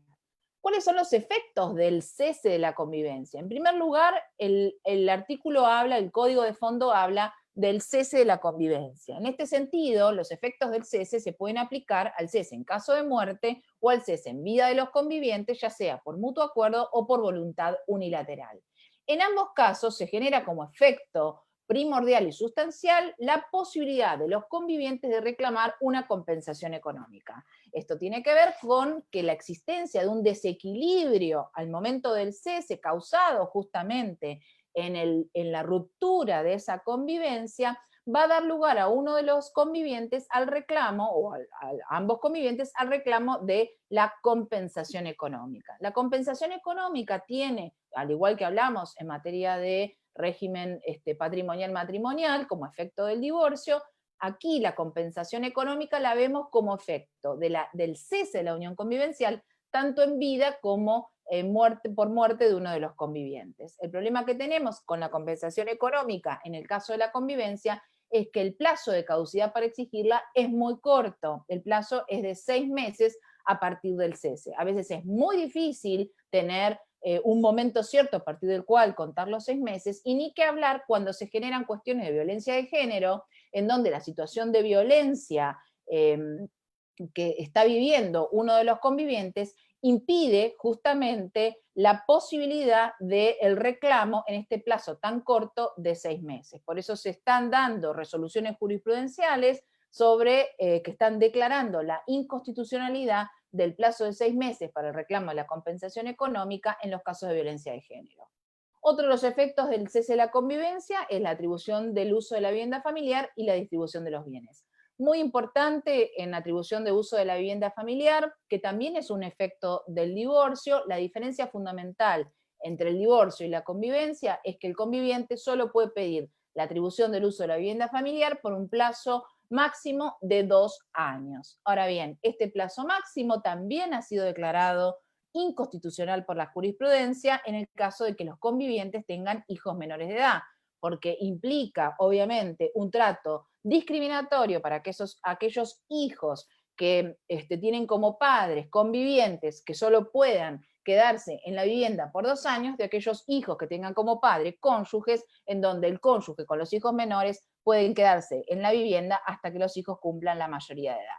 ¿Cuáles son los efectos del cese de la convivencia? En primer lugar, el artículo habla, el código de fondo habla del cese de la convivencia. En este sentido, los efectos del cese se pueden aplicar al cese en caso de muerte o al cese en vida de los convivientes, ya sea por mutuo acuerdo o por voluntad unilateral. En ambos casos se genera como efecto primordial y sustancial la posibilidad de los convivientes de reclamar una compensación económica. Esto tiene que ver con que la existencia de un desequilibrio al momento del cese causado justamente en la ruptura de esa convivencia va a dar lugar a uno de los convivientes al reclamo, o a ambos convivientes al reclamo de la compensación económica. La compensación económica tiene, al igual que hablamos en materia de régimen patrimonial matrimonial como efecto del divorcio, aquí la compensación económica la vemos como efecto del cese de la unión convivencial, tanto en vida como por muerte de uno de los convivientes. El problema que tenemos con la compensación económica en el caso de la convivencia es que el plazo de caducidad para exigirla es muy corto. El plazo es de 6 meses a partir del cese. A veces es muy difícil tener un momento cierto a partir del cual contar los 6 meses, y ni que hablar cuando se generan cuestiones de violencia de género, en donde la situación de violencia que está viviendo uno de los convivientes impide justamente la posibilidad del reclamo en este plazo tan corto de 6 meses. Por eso se están dando resoluciones jurisprudenciales que están declarando la inconstitucionalidad del plazo de 6 meses para el reclamo de la compensación económica en los casos de violencia de género. Otro de los efectos del cese de la convivencia es la atribución del uso de la vivienda familiar y la distribución de los bienes. Muy importante en la atribución de uso de la vivienda familiar, que también es un efecto del divorcio, la diferencia fundamental entre el divorcio y la convivencia es que el conviviente solo puede pedir la atribución del uso de la vivienda familiar por un plazo máximo de 2 años. Ahora bien, este plazo máximo también ha sido declarado inconstitucional por la jurisprudencia en el caso de que los convivientes tengan hijos menores de edad, porque implica, obviamente, un trato discriminatorio para aquellos hijos que tienen como padres convivientes que solo puedan quedarse en la vivienda por 2 años, de aquellos hijos que tengan como padre cónyuges, en donde el cónyuge con los hijos menores pueden quedarse en la vivienda hasta que los hijos cumplan la mayoría de edad.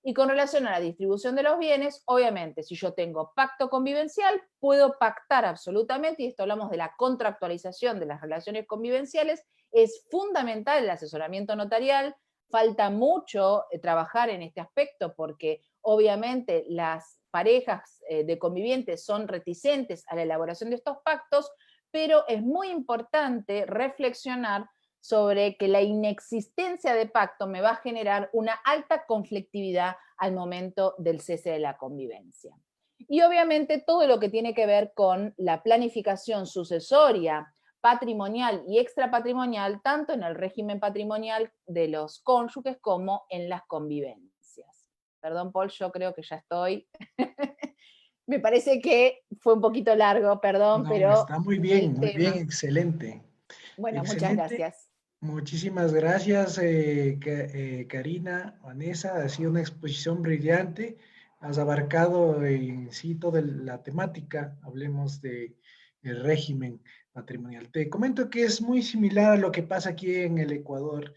Y con relación a la distribución de los bienes, obviamente, si yo tengo pacto convivencial, puedo pactar absolutamente, y esto hablamos de la contractualización de las relaciones convivenciales, es fundamental el asesoramiento notarial. Falta mucho trabajar en este aspecto porque obviamente las parejas de convivientes son reticentes a la elaboración de estos pactos, pero es muy importante reflexionar sobre que la inexistencia de pacto me va a generar una alta conflictividad al momento del cese de la convivencia. Y obviamente todo lo que tiene que ver con la planificación sucesoria, patrimonial y extrapatrimonial, tanto en el régimen patrimonial de los cónyuges como en las convivencias. Perdón, Paul, yo creo que ya estoy Me parece que fue un poquito largo, perdón, No, pero está el muy bien, tema. excelente. Bueno, muchas Excelente. gracias. Muchísimas gracias, Karina, Vanessa. Ha sido una exposición brillante. Has abarcado en sí toda la temática. Hablemos de el régimen matrimonial. Te comento que es muy similar a lo que pasa aquí en el Ecuador,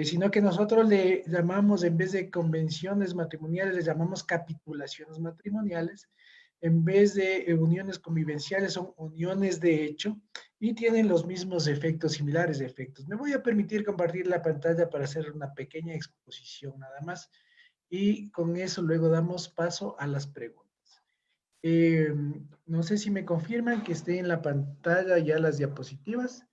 sino que nosotros le llamamos, en vez de convenciones matrimoniales, le llamamos capitulaciones matrimoniales. En vez de uniones convivenciales, son uniones de hecho y tienen los mismos efectos, similares efectos. Me voy a permitir compartir la pantalla para hacer una pequeña exposición nada más y con eso luego damos paso a las preguntas. Eh, no sé si me confirman que esté en la pantalla ya las diapositivas.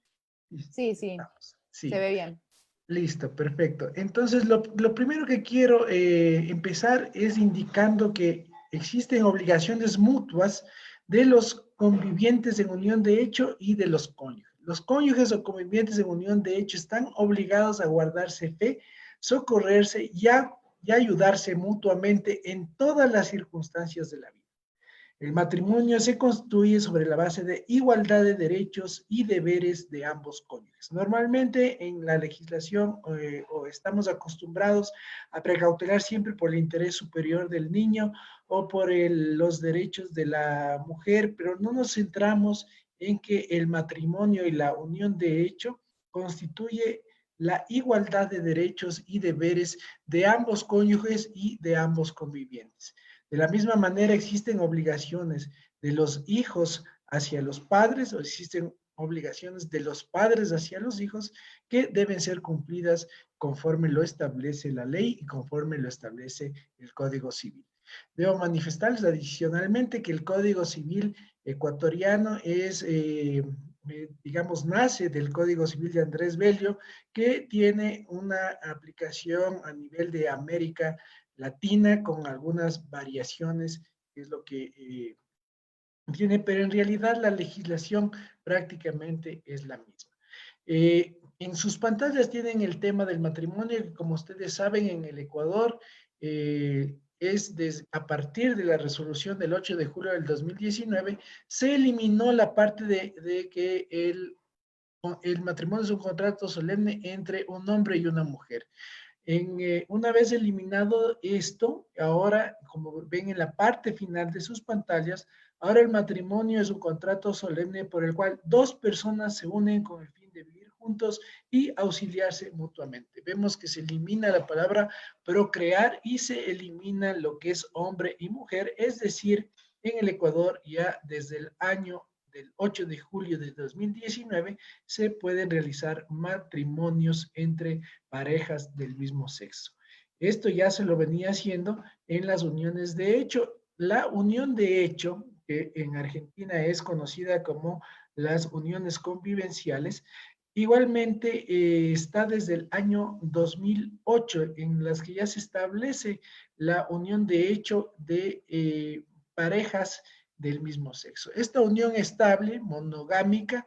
Listo, Sí, sí, estamos. se Sí, ve bien. listo, perfecto. Entonces, lo primero que quiero empezar es indicando que existen obligaciones mutuas de los convivientes en unión de hecho y de los cónyuges. Los cónyuges o convivientes en unión de hecho están obligados a guardarse fe, socorrerse y ayudarse mutuamente en todas las circunstancias de la vida. El matrimonio se construye sobre la base de igualdad de derechos y deberes de ambos cónyuges. Normalmente en la legislación o estamos acostumbrados a precautelar siempre por el interés superior del niño o por los derechos de la mujer, pero no nos centramos en que el matrimonio y la unión de hecho constituye la igualdad de derechos y deberes de ambos cónyuges y de ambos convivientes. De la misma manera existen obligaciones de los hijos hacia los padres o existen obligaciones de los padres hacia los hijos que deben ser cumplidas conforme lo establece la ley y conforme lo establece el Código Civil. Debo manifestarles adicionalmente que el Código Civil ecuatoriano es, digamos, nace del Código Civil de Andrés Bello, que tiene una aplicación a nivel de América Latina con algunas variaciones, que es lo que tiene, pero en realidad la legislación prácticamente es la misma. En sus pantallas tienen el tema del matrimonio, que como ustedes saben en el Ecuador a partir de la resolución del 8 de julio del 2019, se eliminó la parte de que el matrimonio es un contrato solemne entre un hombre y una mujer. Una vez eliminado esto, ahora, como ven en la parte final de sus pantallas, ahora el matrimonio es un contrato solemne por el cual dos personas se unen con el fin de vivir juntos y auxiliarse mutuamente. Vemos que se elimina la palabra procrear y se elimina lo que es hombre y mujer, es decir, en el Ecuador ya desde el año del 8 de julio de 2019 se pueden realizar matrimonios entre parejas del mismo sexo. Esto ya se lo venía haciendo en las uniones de hecho. La unión de hecho, que en Argentina es conocida como las uniones convivenciales, igualmente está desde el año 2008, en las que ya se establece la unión de hecho de parejas del mismo sexo. Esta unión estable, monogámica,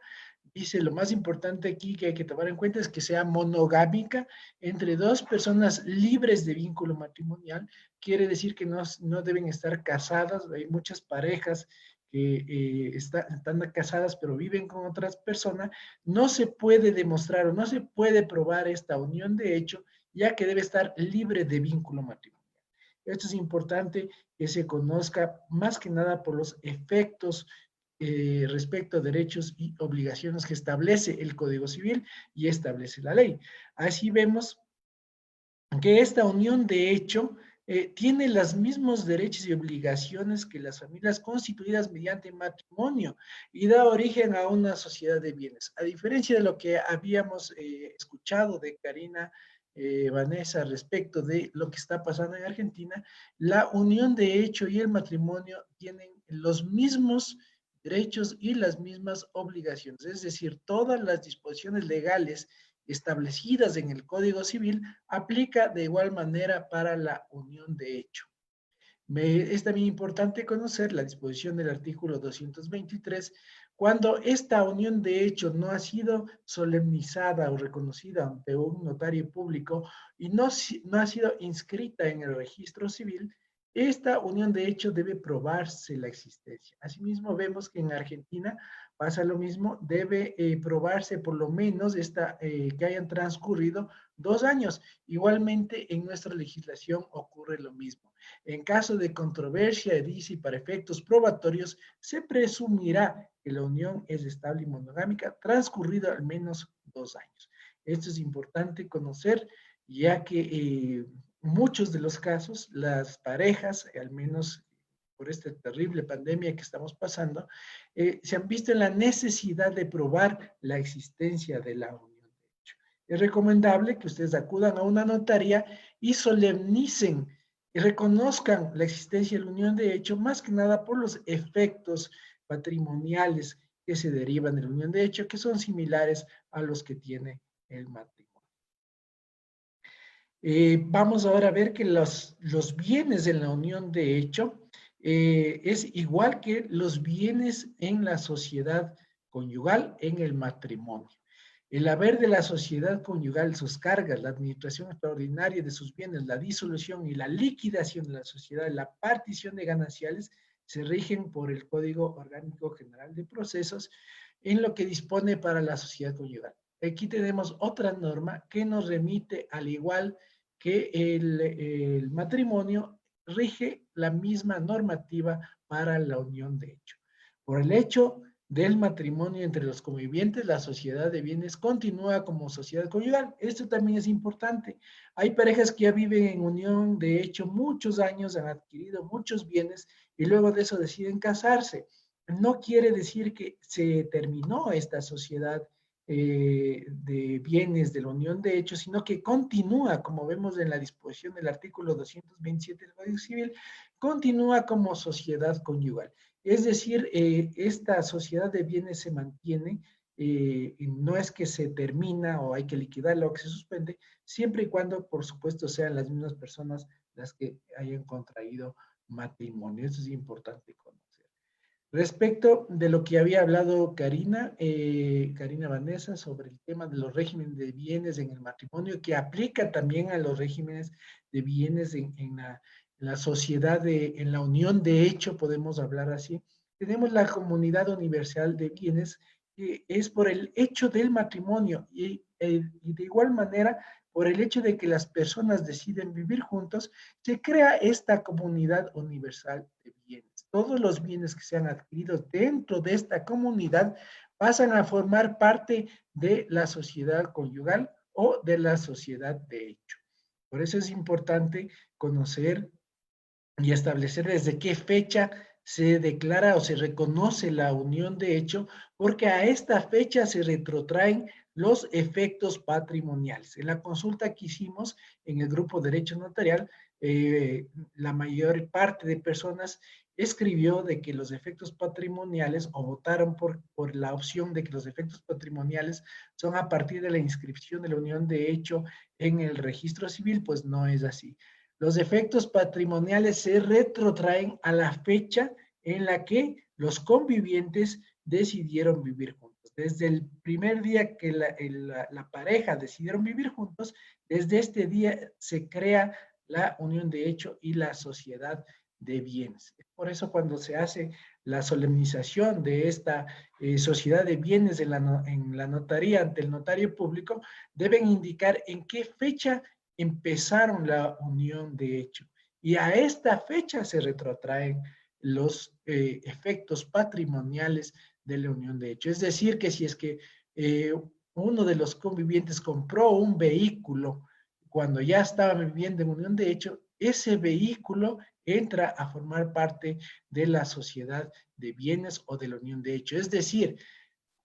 dice lo más importante aquí que hay que tomar en cuenta es que sea monogámica entre dos personas libres de vínculo matrimonial. Quiere decir que no deben estar casadas. Hay muchas parejas que están casadas pero viven con otras personas. No se puede demostrar o no se puede probar esta unión de hecho, ya que debe estar libre de vínculo matrimonial. Esto es importante que se conozca más que nada por los efectos respecto a derechos y obligaciones que establece el Código Civil y establece la ley. Así vemos que esta unión de hecho tiene los mismos derechos y obligaciones que las familias constituidas mediante matrimonio y da origen a una sociedad de bienes. A diferencia de lo que habíamos escuchado de Karina Vanessa respecto de lo que está pasando en Argentina, la unión de hecho y el matrimonio tienen los mismos derechos y las mismas obligaciones, es decir, todas las disposiciones legales establecidas en el Código Civil aplica de igual manera para la unión de hecho. Es también importante conocer la disposición del artículo 223 cuando esta unión de hecho no ha sido solemnizada o reconocida ante un notario público y no ha sido inscrita en el registro civil, esta unión de hecho debe probarse la existencia. Asimismo, vemos que en Argentina pasa lo mismo, debe probarse por lo menos que hayan transcurrido 2 años. Igualmente, en nuestra legislación ocurre lo mismo. En caso de controversia, dice, y para efectos probatorios, se presumirá que la unión es estable y monogámica transcurrido al menos 2 años. Esto es importante conocer, ya que muchos de los casos, las parejas, al menos por esta terrible pandemia que estamos pasando, se han visto en la necesidad de probar la existencia de la unión de hecho. Es recomendable que ustedes acudan a una notaría y solemnicen y reconozcan la existencia de la unión de hecho, más que nada por los efectos patrimoniales que se derivan de la unión de hecho, que son similares a los que tiene el matrimonio. Vamos ahora a ver que los bienes en la unión de hecho es igual que los bienes en la sociedad conyugal en el matrimonio. El haber de la sociedad conyugal, sus cargas, la administración extraordinaria de sus bienes, la disolución y la liquidación de la sociedad, la partición de gananciales, se rigen por el Código Orgánico General de Procesos en lo que dispone para la sociedad conyugal. Aquí tenemos otra norma que nos remite al igual que el matrimonio rige la misma normativa para la unión de hecho. Por el hecho del matrimonio entre los convivientes, la sociedad de bienes continúa como sociedad conyugal. Esto también es importante. Hay parejas que ya viven en unión de hecho muchos años, han adquirido muchos bienes y luego de eso deciden casarse. No quiere decir que se terminó esta sociedad de bienes de la unión de hecho, sino que continúa, como vemos en la disposición del artículo 227 del Código Civil, continúa como sociedad conyugal. Es decir, esta sociedad de bienes se mantiene, no es que se termina o hay que liquidarla o que se suspende, siempre y cuando, por supuesto, sean las mismas personas las que hayan contraído matrimonio. Eso es importante conocer. Respecto de lo que había hablado Karina Vanessa, sobre el tema de los regímenes de bienes en el matrimonio, que aplica también a los regímenes de bienes en la sociedad, en la unión de hecho, podemos hablar así. Tenemos la comunidad universal de bienes, que es por el hecho del matrimonio y de igual manera, por el hecho de que las personas deciden vivir juntos, se crea esta comunidad universal de bienes. Todos los bienes que se han adquirido dentro de esta comunidad pasan a formar parte de la sociedad conyugal o de la sociedad de hecho. Por eso es importante conocer y establecer desde qué fecha se declara o se reconoce la unión de hecho, porque a esta fecha se retrotraen los efectos patrimoniales. En la consulta que hicimos en el grupo Derecho Notarial, la mayor parte de personas escribió de que los efectos patrimoniales, o votaron por la opción de que los efectos patrimoniales son a partir de la inscripción de la unión de hecho en el registro civil. Pues no es así. Los efectos patrimoniales se retrotraen a la fecha en la que los convivientes decidieron vivir juntos. Desde el primer día que la pareja decidieron vivir juntos, desde este día se crea la unión de hecho y la sociedad de bienes. Por eso cuando se hace la solemnización de esta sociedad de bienes en la notaría ante el notario público, deben indicar en qué fecha empezaron la unión de hecho. Y a esta fecha se retrotraen los efectos patrimoniales de la unión de hecho. Es decir, que si es que uno de los convivientes compró un vehículo cuando ya estaba viviendo en unión de hecho, ese vehículo entra a formar parte de la sociedad de bienes o de la unión de hecho. Es decir,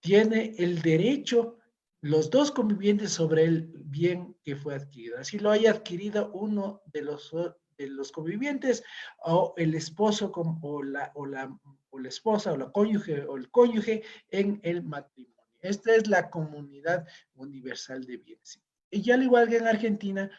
tiene el derecho los dos convivientes sobre el bien que fue adquirido. Así lo haya adquirido uno de los convivientes o el esposo o la esposa o la cónyuge o el cónyuge en el matrimonio. Esta es la comunidad universal de bienes. Y al igual que en Argentina,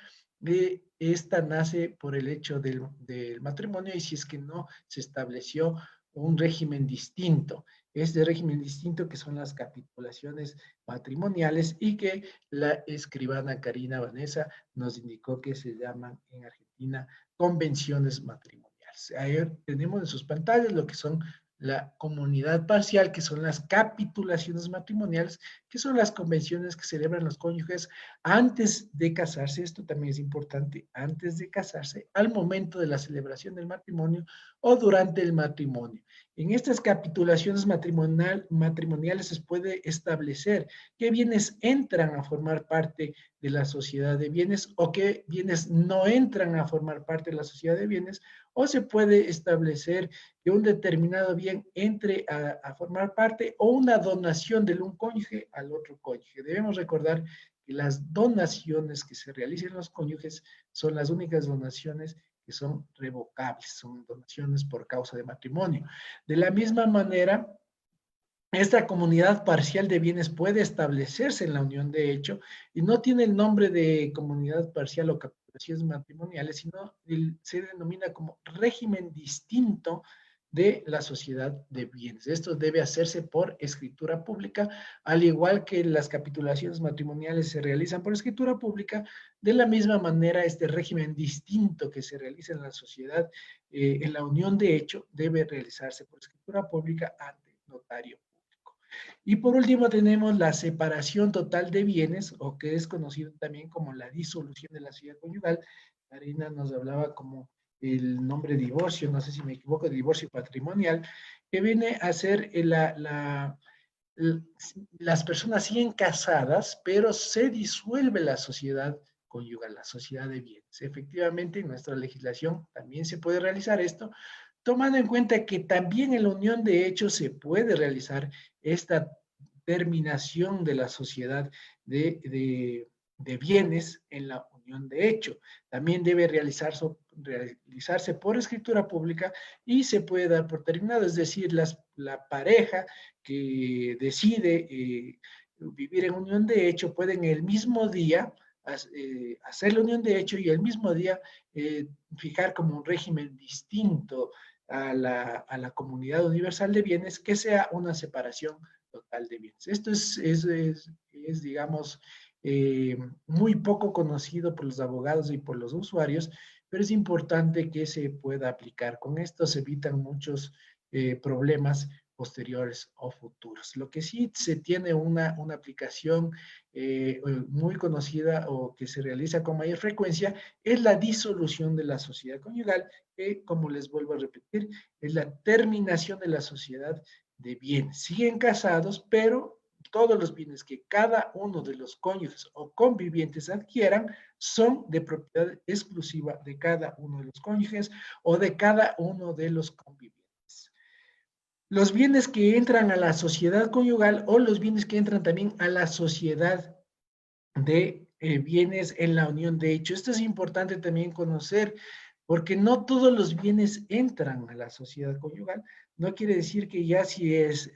esta nace por el hecho del matrimonio y si es que no se estableció un régimen distinto. Este régimen distinto que son las capitulaciones patrimoniales y que la escribana Karina Vanessa nos indicó que se llaman en Argentina convenciones matrimoniales. matrimoniales. Ahí tenemos en sus pantallas lo que son la comunidad parcial, que son las capitulaciones matrimoniales, que son las convenciones que celebran los cónyuges antes de casarse. Esto también es importante, antes de casarse, al momento de la celebración del matrimonio o durante el matrimonio. En estas capitulaciones matrimoniales se puede establecer qué bienes entran a formar parte de la sociedad de bienes o qué bienes no entran a formar parte de la sociedad de bienes, o se puede establecer que un determinado bien entre a formar parte o una donación de un cónyuge al otro cónyuge. Debemos recordar que las donaciones que se realizan los cónyuges son las únicas donaciones que son revocables, son donaciones por causa de matrimonio. De la misma manera, esta comunidad parcial de bienes puede establecerse en la unión de hecho y no tiene el nombre de comunidad parcial o capitulaciones matrimoniales, sino se denomina como régimen distinto de la sociedad de bienes. Esto debe hacerse por escritura pública, al igual que las capitulaciones matrimoniales se realizan por escritura pública. De la misma manera, este régimen distinto que se realiza en la sociedad, en la unión de hecho, debe realizarse por escritura pública ante notario. Y por último tenemos la separación total de bienes, o que es conocido también como la disolución de la sociedad conyugal. Karina nos hablaba como el nombre divorcio, no sé si me equivoco, divorcio patrimonial, que viene a ser las personas siguen casadas, pero se disuelve la sociedad conyugal, la sociedad de bienes. Efectivamente, en nuestra legislación también se puede realizar esto, tomando en cuenta que también en la unión de hechos se puede realizar esta terminación de la sociedad de bienes en la unión de hecho. También debe realizarse por escritura pública y se puede dar por terminado, es decir, la pareja que decide vivir en unión de hecho pueden el mismo día hacer la unión de hecho y el mismo día fijar como un régimen distinto a la comunidad universal de bienes, que sea una separación total de bienes. Esto es digamos, muy poco conocido por los abogados y por los usuarios, pero es importante que se pueda aplicar. Con esto se evitan muchos problemas posteriores o futuros. Lo que sí se tiene una aplicación muy conocida o que se realiza con mayor frecuencia es la disolución de la sociedad conyugal, que, como les vuelvo a repetir, es la terminación de la sociedad de bienes. Siguen casados, pero todos los bienes que cada uno de los cónyuges o convivientes adquieran son de propiedad exclusiva de cada uno de los cónyuges o de cada uno de los convivientes. Los bienes que entran a la sociedad conyugal o los bienes que entran también a la sociedad de bienes en la unión de hecho. Esto es importante también conocer porque no todos los bienes entran a la sociedad conyugal. No quiere decir que ya si es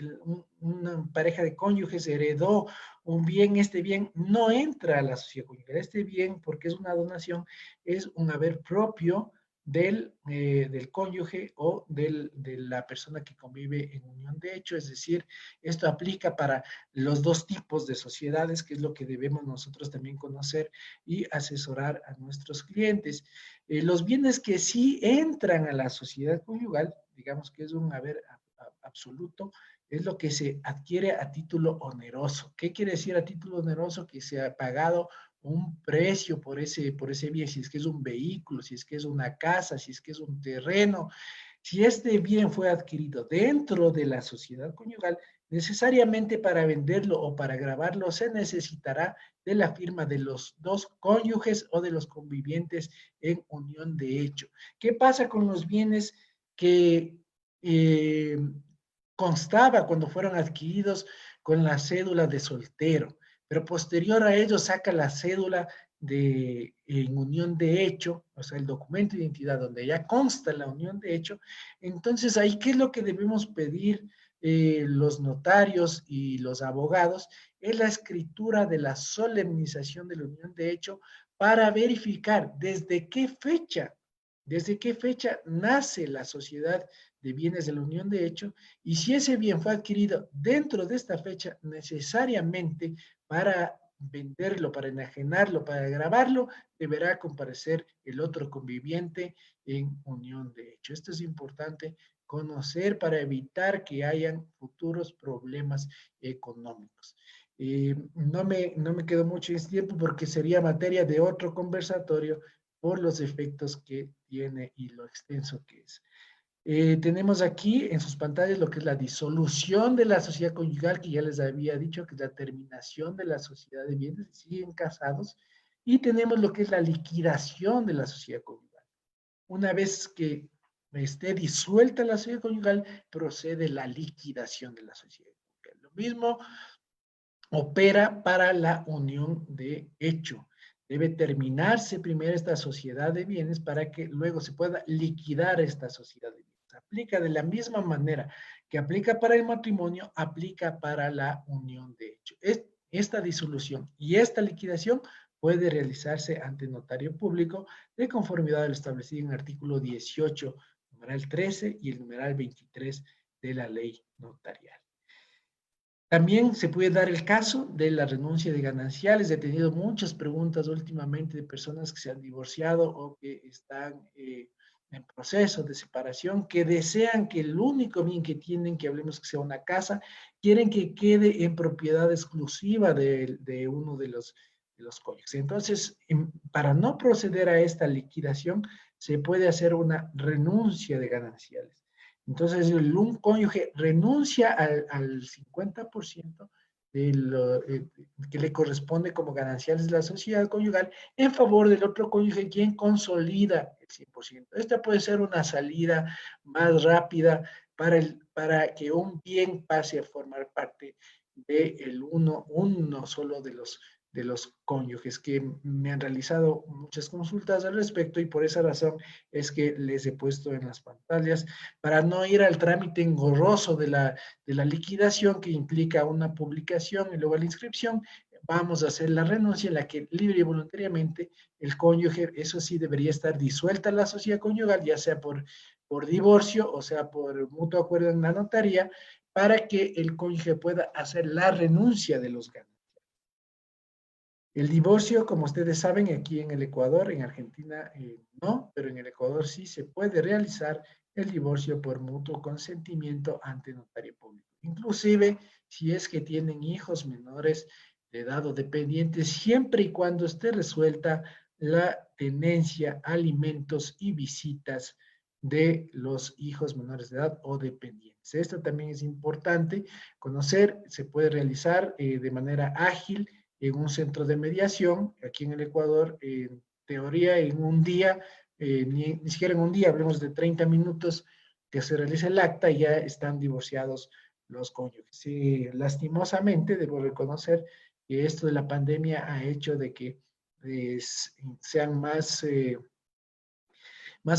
una pareja de cónyuges heredó un bien, este bien no entra a la sociedad conyugal. Este bien, porque es una donación, es un haber propio del cónyuge o de la persona que convive en unión de hecho. Es decir, esto aplica para los dos tipos de sociedades, que es lo que debemos nosotros también conocer y asesorar a nuestros clientes. Los bienes que sí entran a la sociedad conyugal, digamos que es un haber absoluto, es lo que se adquiere a título oneroso. ¿Qué quiere decir a título oneroso? Que se ha pagado un precio por ese bien, si es que es un vehículo, si es que es una casa, si es que es un terreno. Si este bien fue adquirido dentro de la sociedad conyugal, necesariamente para venderlo o para grabarlo se necesitará de la firma de los dos cónyuges o de los convivientes en unión de hecho. ¿Qué pasa con los bienes que constaba cuando fueron adquiridos con la cédula de soltero, pero posterior a ello saca la cédula en unión de hecho, o sea, el documento de identidad donde ya consta la unión de hecho? Entonces, ahí, ¿qué es lo que debemos pedir los notarios y los abogados? Es la escritura de la solemnización de la unión de hecho para verificar desde qué fecha nace la sociedad de bienes de la unión de hecho, y si ese bien fue adquirido dentro de esta fecha, necesariamente para venderlo, para enajenarlo, para grabarlo, deberá comparecer el otro conviviente en unión de hecho. Esto es importante conocer para evitar que hayan futuros problemas económicos. No me quedo mucho en este tiempo porque sería materia de otro conversatorio por los efectos que tiene y lo extenso que es. Tenemos aquí en sus pantallas lo que es la disolución de la sociedad conyugal, que ya les había dicho que es la terminación de la sociedad de bienes, siguen casados, y tenemos lo que es la liquidación de la sociedad conyugal. Una vez que esté disuelta la sociedad conyugal, procede la liquidación de la sociedad conyugal. Lo mismo opera para la unión de hecho. Debe terminarse primero esta sociedad de bienes para que luego se pueda liquidar esta sociedad de bienes. Aplica de la misma manera que aplica para el matrimonio, aplica para la unión de hecho. Esta disolución y esta liquidación puede realizarse ante notario público de conformidad a lo establecido en el artículo 18, numeral 13 y el numeral 23 de la ley notarial. También se puede dar el caso de la renuncia de gananciales. He tenido muchas preguntas últimamente de personas que se han divorciado o que están en proceso de separación, que desean que el único bien que tienen, que hablemos que sea una casa, quieren que quede en propiedad exclusiva de uno de los cónyuges. Entonces, para no proceder a esta liquidación, se puede hacer una renuncia de gananciales. Entonces, un cónyuge renuncia al 50% de lo, que le corresponde como gananciales de la sociedad conyugal en favor del otro cónyuge, quien consolida el 100%. Esta puede ser una salida más rápida para que un bien pase a formar parte de uno solo de los cónyuges, que me han realizado muchas consultas al respecto, y por esa razón es que les he puesto en las pantallas, para no ir al trámite engorroso de la liquidación, que implica una publicación y luego la inscripción. Vamos a hacer la renuncia en la que libre y voluntariamente el cónyuge, eso sí, debería estar disuelta la sociedad conyugal, ya sea por divorcio o sea por mutuo acuerdo en la notaría, para que el cónyuge pueda hacer la renuncia de los gananciales. El divorcio, como ustedes saben, aquí en el Ecuador, en Argentina no, pero en el Ecuador sí se puede realizar el divorcio por mutuo consentimiento ante notario público. Inclusive, si es que tienen hijos menores de edad o dependientes, siempre y cuando esté resuelta la tenencia, alimentos y visitas de los hijos menores de edad o dependientes. Esto también es importante conocer, se puede realizar de manera ágil en un centro de mediación, aquí en el Ecuador, en teoría en un día, ni siquiera en un día, hablemos de 30 minutos que se realiza el acta y ya están divorciados los cónyuges. Sí, lastimosamente, debo reconocer que esto de la pandemia ha hecho de que sean más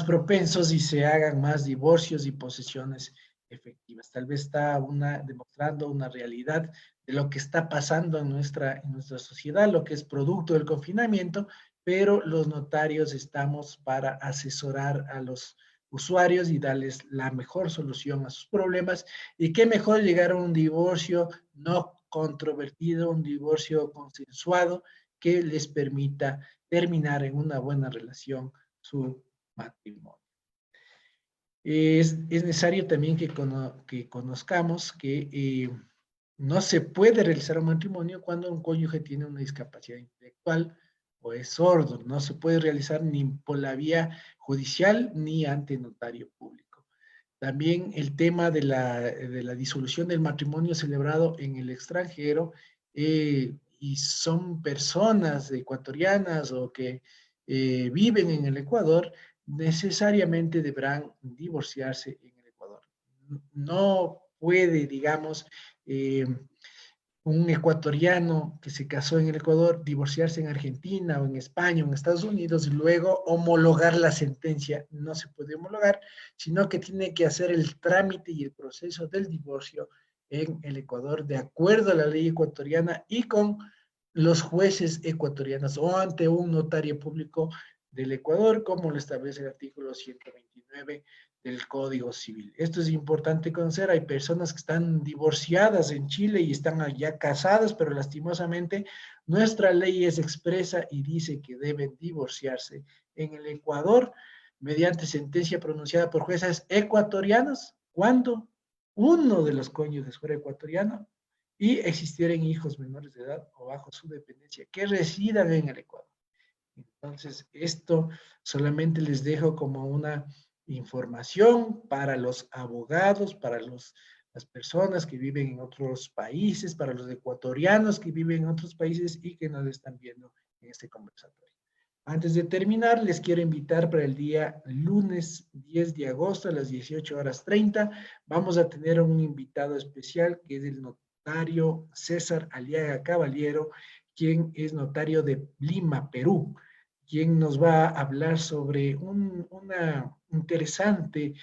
propensos y se hagan más divorcios y posesiones efectivas. Tal vez está demostrando una realidad de lo que está pasando en nuestra sociedad, lo que es producto del confinamiento, pero los notarios estamos para asesorar a los usuarios y darles la mejor solución a sus problemas. Y qué mejor llegar a un divorcio no controvertido, un divorcio consensuado que les permita terminar en una buena relación su matrimonio. Es necesario también que conozcamos que no se puede realizar un matrimonio cuando un cónyuge tiene una discapacidad intelectual o es sordo. No se puede realizar ni por la vía judicial ni ante notario público. También el tema de la disolución del matrimonio celebrado en el extranjero, y son personas ecuatorianas o que viven en el Ecuador, necesariamente deberán divorciarse en el Ecuador. No puede, digamos, un ecuatoriano que se casó en el Ecuador divorciarse en Argentina o en España o en Estados Unidos y luego homologar la sentencia. No se puede homologar, sino que tiene que hacer el trámite y el proceso del divorcio en el Ecuador de acuerdo a la ley ecuatoriana y con los jueces ecuatorianos o ante un notario público del Ecuador, como lo establece el artículo 129 del Código Civil. Esto es importante conocer. Hay personas que están divorciadas en Chile y están ya casadas, pero lastimosamente nuestra ley es expresa y dice que deben divorciarse en el Ecuador mediante sentencia pronunciada por jueces ecuatorianos cuando uno de los cónyuges fuera ecuatoriano y existieran hijos menores de edad o bajo su dependencia que residan en el Ecuador. Entonces, esto solamente les dejo como una información para los abogados, para las personas que viven en otros países, para los ecuatorianos que viven en otros países y que nos están viendo en este conversatorio. Antes de terminar, les quiero invitar para el día lunes 10 de agosto a las 18:30. Vamos a tener un invitado especial que es el notario César Aliaga Caballero, quien es notario de Lima, Perú, quien nos va a hablar sobre una interesante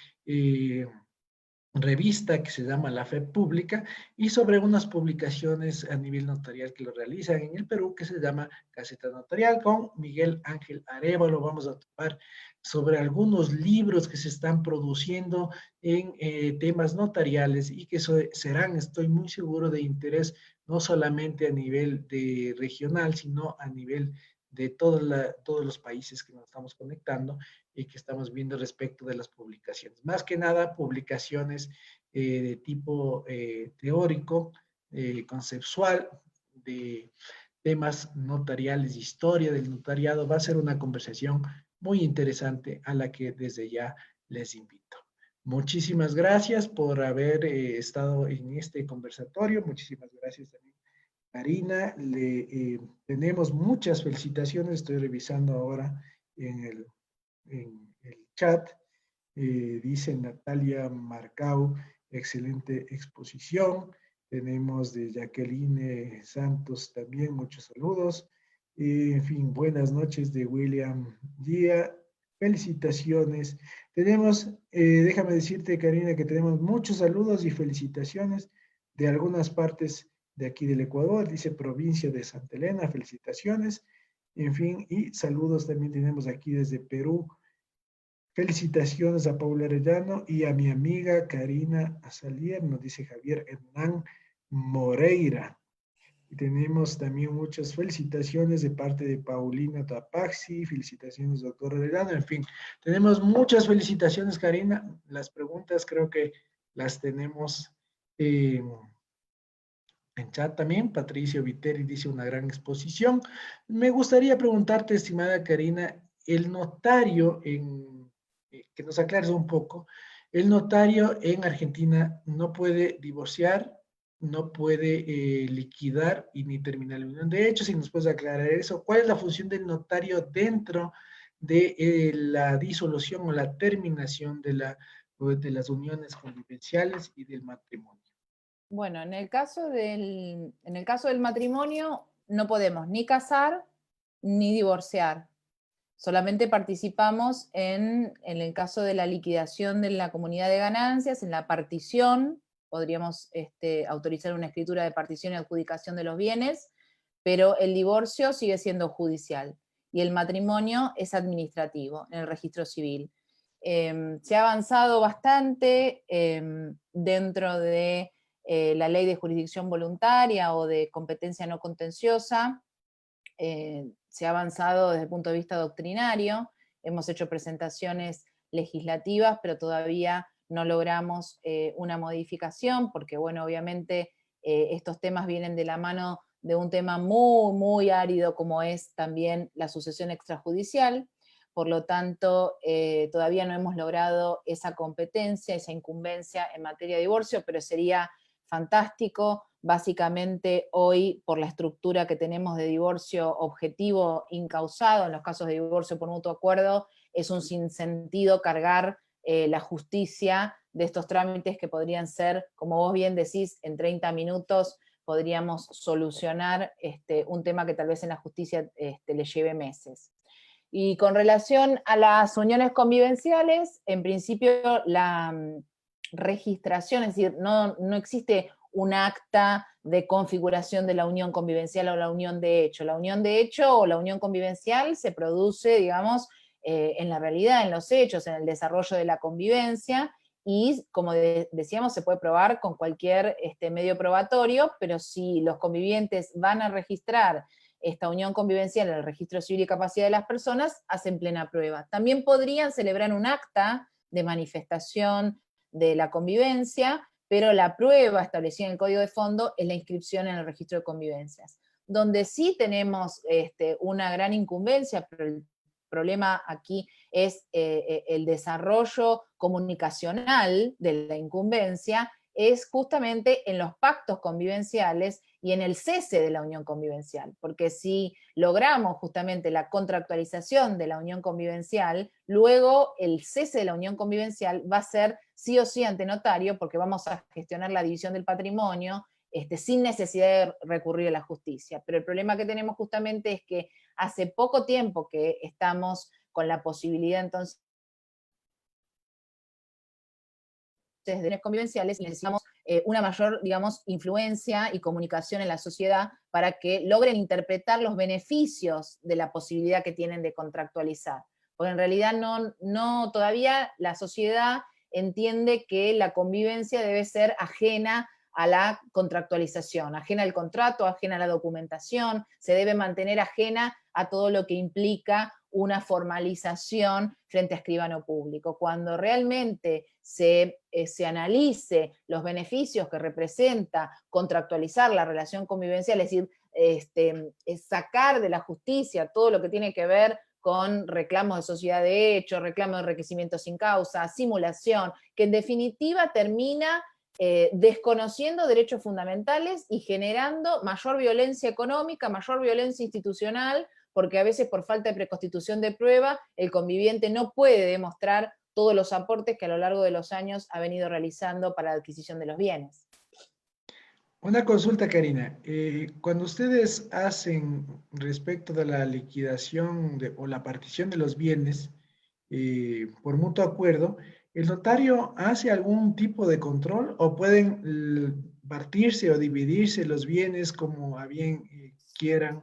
revista que se llama La Fe Pública y sobre unas publicaciones a nivel notarial que lo realizan en el Perú que se llama Caseta Notarial con Miguel Ángel Arévalo. Vamos a topar sobre algunos libros que se están produciendo en temas notariales y que serán, estoy muy seguro, de interés no solamente a nivel de regional, sino a nivel de todos los países que nos estamos conectando y que estamos viendo respecto de las publicaciones. Más que nada, publicaciones de tipo teórico, conceptual, de temas notariales, historia del notariado. Va a ser una conversación muy interesante a la que desde ya les invito. Muchísimas gracias por haber estado en este conversatorio. Muchísimas gracias también, Karina. Tenemos muchas felicitaciones. Estoy revisando ahora en el chat. Dice Natalia Marcau, excelente exposición. Tenemos de Jacqueline Santos también, muchos saludos. En fin, buenas noches de William Gia. Felicitaciones. Tenemos, déjame decirte, Karina, que tenemos muchos saludos y felicitaciones de algunas partes de aquí del Ecuador. Dice provincia de Santa Elena, felicitaciones. En fin, y saludos también tenemos aquí desde Perú. Felicitaciones a Paula Arellano y a mi amiga Karina Azalier, nos dice Javier Hernán Moreira. Y tenemos también muchas felicitaciones de parte de Paulina Tapaxi, felicitaciones, doctor Arellano, en fin, tenemos muchas felicitaciones, Karina. Las preguntas creo que las tenemos en chat también. Patricio Viteri dice una gran exposición. Me gustaría preguntarte, estimada Karina, el notario que nos aclares un poco, el notario en Argentina no puede divorciar, no puede liquidar y ni terminar la unión. De hecho, si nos puedes aclarar eso, ¿cuál es la función del notario dentro de la disolución o la terminación de las uniones convivenciales y del matrimonio? Bueno, en el caso del matrimonio no podemos ni casar ni divorciar. Solamente participamos en el caso de la liquidación de la comunidad de ganancias, en la partición, podríamos autorizar una escritura de partición y adjudicación de los bienes, pero el divorcio sigue siendo judicial y el matrimonio es administrativo en el registro civil. Se ha avanzado bastante dentro de la ley de jurisdicción voluntaria o de competencia no contenciosa. Se ha avanzado desde el punto de vista doctrinario, hemos hecho presentaciones legislativas, pero todavía no logramos una modificación, porque bueno, obviamente estos temas vienen de la mano de un tema muy, muy árido como es también la sucesión extrajudicial. Por lo tanto, todavía no hemos logrado esa competencia, esa incumbencia en materia de divorcio, pero sería fantástico. Básicamente hoy, por la estructura que tenemos de divorcio objetivo incausado, en los casos de divorcio por mutuo acuerdo, es un sinsentido cargar la justicia de estos trámites que podrían ser, como vos bien decís, en 30 minutos podríamos solucionar un tema que tal vez en la justicia le lleve meses. Y con relación a las uniones convivenciales, en principio la registración, es decir, no existe un acta de configuración de la unión convivencial o la unión de hecho. La unión de hecho o la unión convivencial se produce, digamos, en la realidad, en los hechos, en el desarrollo de la convivencia, y como decíamos, se puede probar con cualquier medio probatorio, pero si los convivientes van a registrar esta unión convivencial en el registro civil y capacidad de las personas, hacen plena prueba. También podrían celebrar un acta de manifestación de la convivencia, pero la prueba establecida en el Código de Fondo es la inscripción en el registro de convivencias. Donde sí tenemos una gran incumbencia, pero el problema aquí es el desarrollo comunicacional de la incumbencia, es justamente en los pactos convivenciales y en el cese de la unión convivencial, porque si logramos justamente la contractualización de la unión convivencial, luego el cese de la unión convivencial va a ser sí o sí ante notario, porque vamos a gestionar la división del patrimonio sin necesidad de recurrir a la justicia. Pero el problema que tenemos justamente es que hace poco tiempo que estamos con la posibilidad entonces de uniones convivenciales y necesitamos una mayor, digamos, influencia y comunicación en la sociedad para que logren interpretar los beneficios de la posibilidad que tienen de contractualizar. Porque en realidad todavía la sociedad entiende que la convivencia debe ser ajena a la contractualización, ajena al contrato, ajena a la documentación, se debe mantener ajena a todo lo que implica una formalización frente a escribano público. Cuando realmente se analice los beneficios que representa contractualizar la relación convivencial, es decir, sacar de la justicia todo lo que tiene que ver con reclamos de sociedad de hecho, reclamos de enriquecimiento sin causa, simulación, que en definitiva termina desconociendo derechos fundamentales y generando mayor violencia económica, mayor violencia institucional, porque a veces por falta de preconstitución de prueba, el conviviente no puede demostrar todos los aportes que a lo largo de los años ha venido realizando para la adquisición de los bienes. Una consulta, Karina. Cuando ustedes hacen respecto de la liquidación o la partición de los bienes por mutuo acuerdo, ¿el notario hace algún tipo de control o pueden partirse o dividirse los bienes como a bien quieran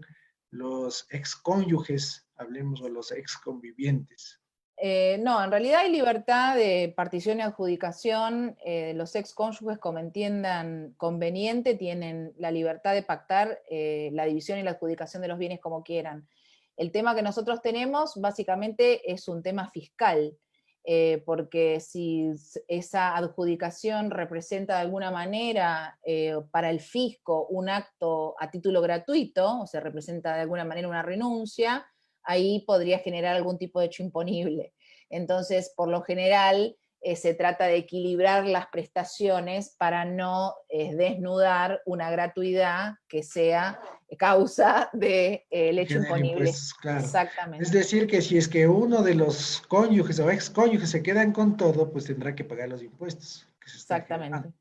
los excónyuges, hablemos, o los exconvivientes? No, en realidad hay libertad de partición y adjudicación. Los excónyuges, como entiendan conveniente, tienen la libertad de pactar la división y la adjudicación de los bienes como quieran. El tema que nosotros tenemos básicamente es un tema fiscal, porque si esa adjudicación representa de alguna manera para el fisco un acto a título gratuito, o sea, representa de alguna manera una renuncia, ahí podría generar algún tipo de hecho imponible. Entonces, por lo general, se trata de equilibrar las prestaciones para no desnudar una gratuidad que sea causa del hecho Genera imponible. impuestos, claro. Es Exactamente. decir, que si es que uno de los cónyuges o excónyuges se quedan con todo, pues tendrá que pagar los impuestos que se está generando.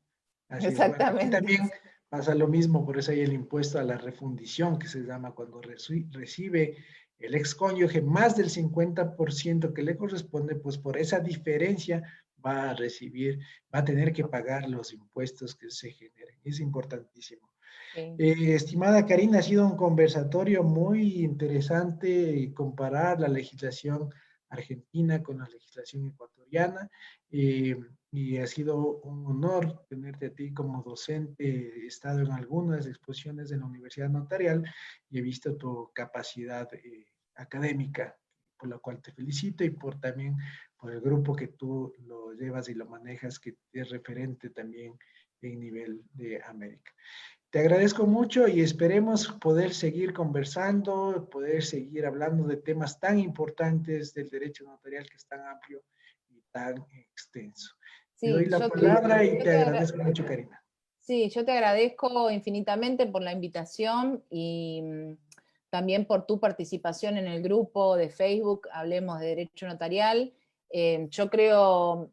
Exactamente. Así es. Bueno, aquí Exactamente. también pasa lo mismo, por eso hay el impuesto a la refundición, que se llama cuando recibe el excónyuge más del 50% que le corresponde, pues por esa diferencia va a recibir, va a tener que pagar los impuestos que se generen. Es importantísimo. Sí. Estimada Karina, ha sido un conversatorio muy interesante comparar la legislación argentina con la legislación ecuatoriana y ha sido un honor tenerte a ti como docente. He estado en algunas exposiciones de la Universidad Notarial y he visto tu capacidad académica, por la cual te felicito y por también por el grupo que tú lo llevas y lo manejas, que es referente también en nivel de América. Te agradezco mucho y esperemos poder seguir conversando, poder seguir hablando de temas tan importantes del derecho notarial que es tan amplio y tan extenso. Te doy Sí, la palabra y te agradezco mucho, Karina. sí, yo te agradezco infinitamente por la invitación y también por tu participación en el grupo de Facebook Hablemos de Derecho Notarial. Yo creo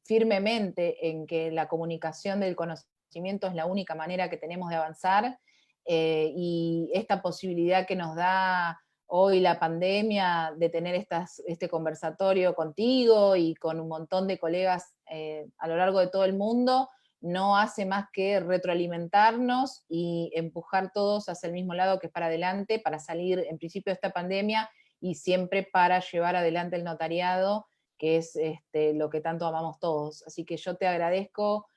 firmemente en que la comunicación del conocimiento es la única manera que tenemos de avanzar y esta posibilidad que nos da hoy la pandemia de tener este conversatorio contigo y con un montón de colegas a lo largo de todo el mundo, no hace más que retroalimentarnos y empujar todos hacia el mismo lado, que es para adelante, para salir en principio de esta pandemia y siempre para llevar adelante el notariado, que es lo que tanto amamos todos. Así que yo te agradezco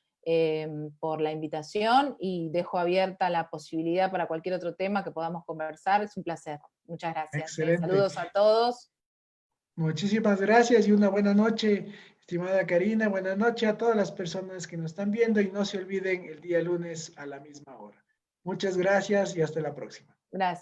por la invitación y dejo abierta la posibilidad para cualquier otro tema que podamos conversar. Es un placer. Muchas gracias. Excelente. Saludos a todos. Muchísimas gracias y una buena noche, estimada Karina. Buenas noches a todas las personas que nos están viendo y no se olviden el día lunes a la misma hora. Muchas gracias y hasta la próxima. Gracias.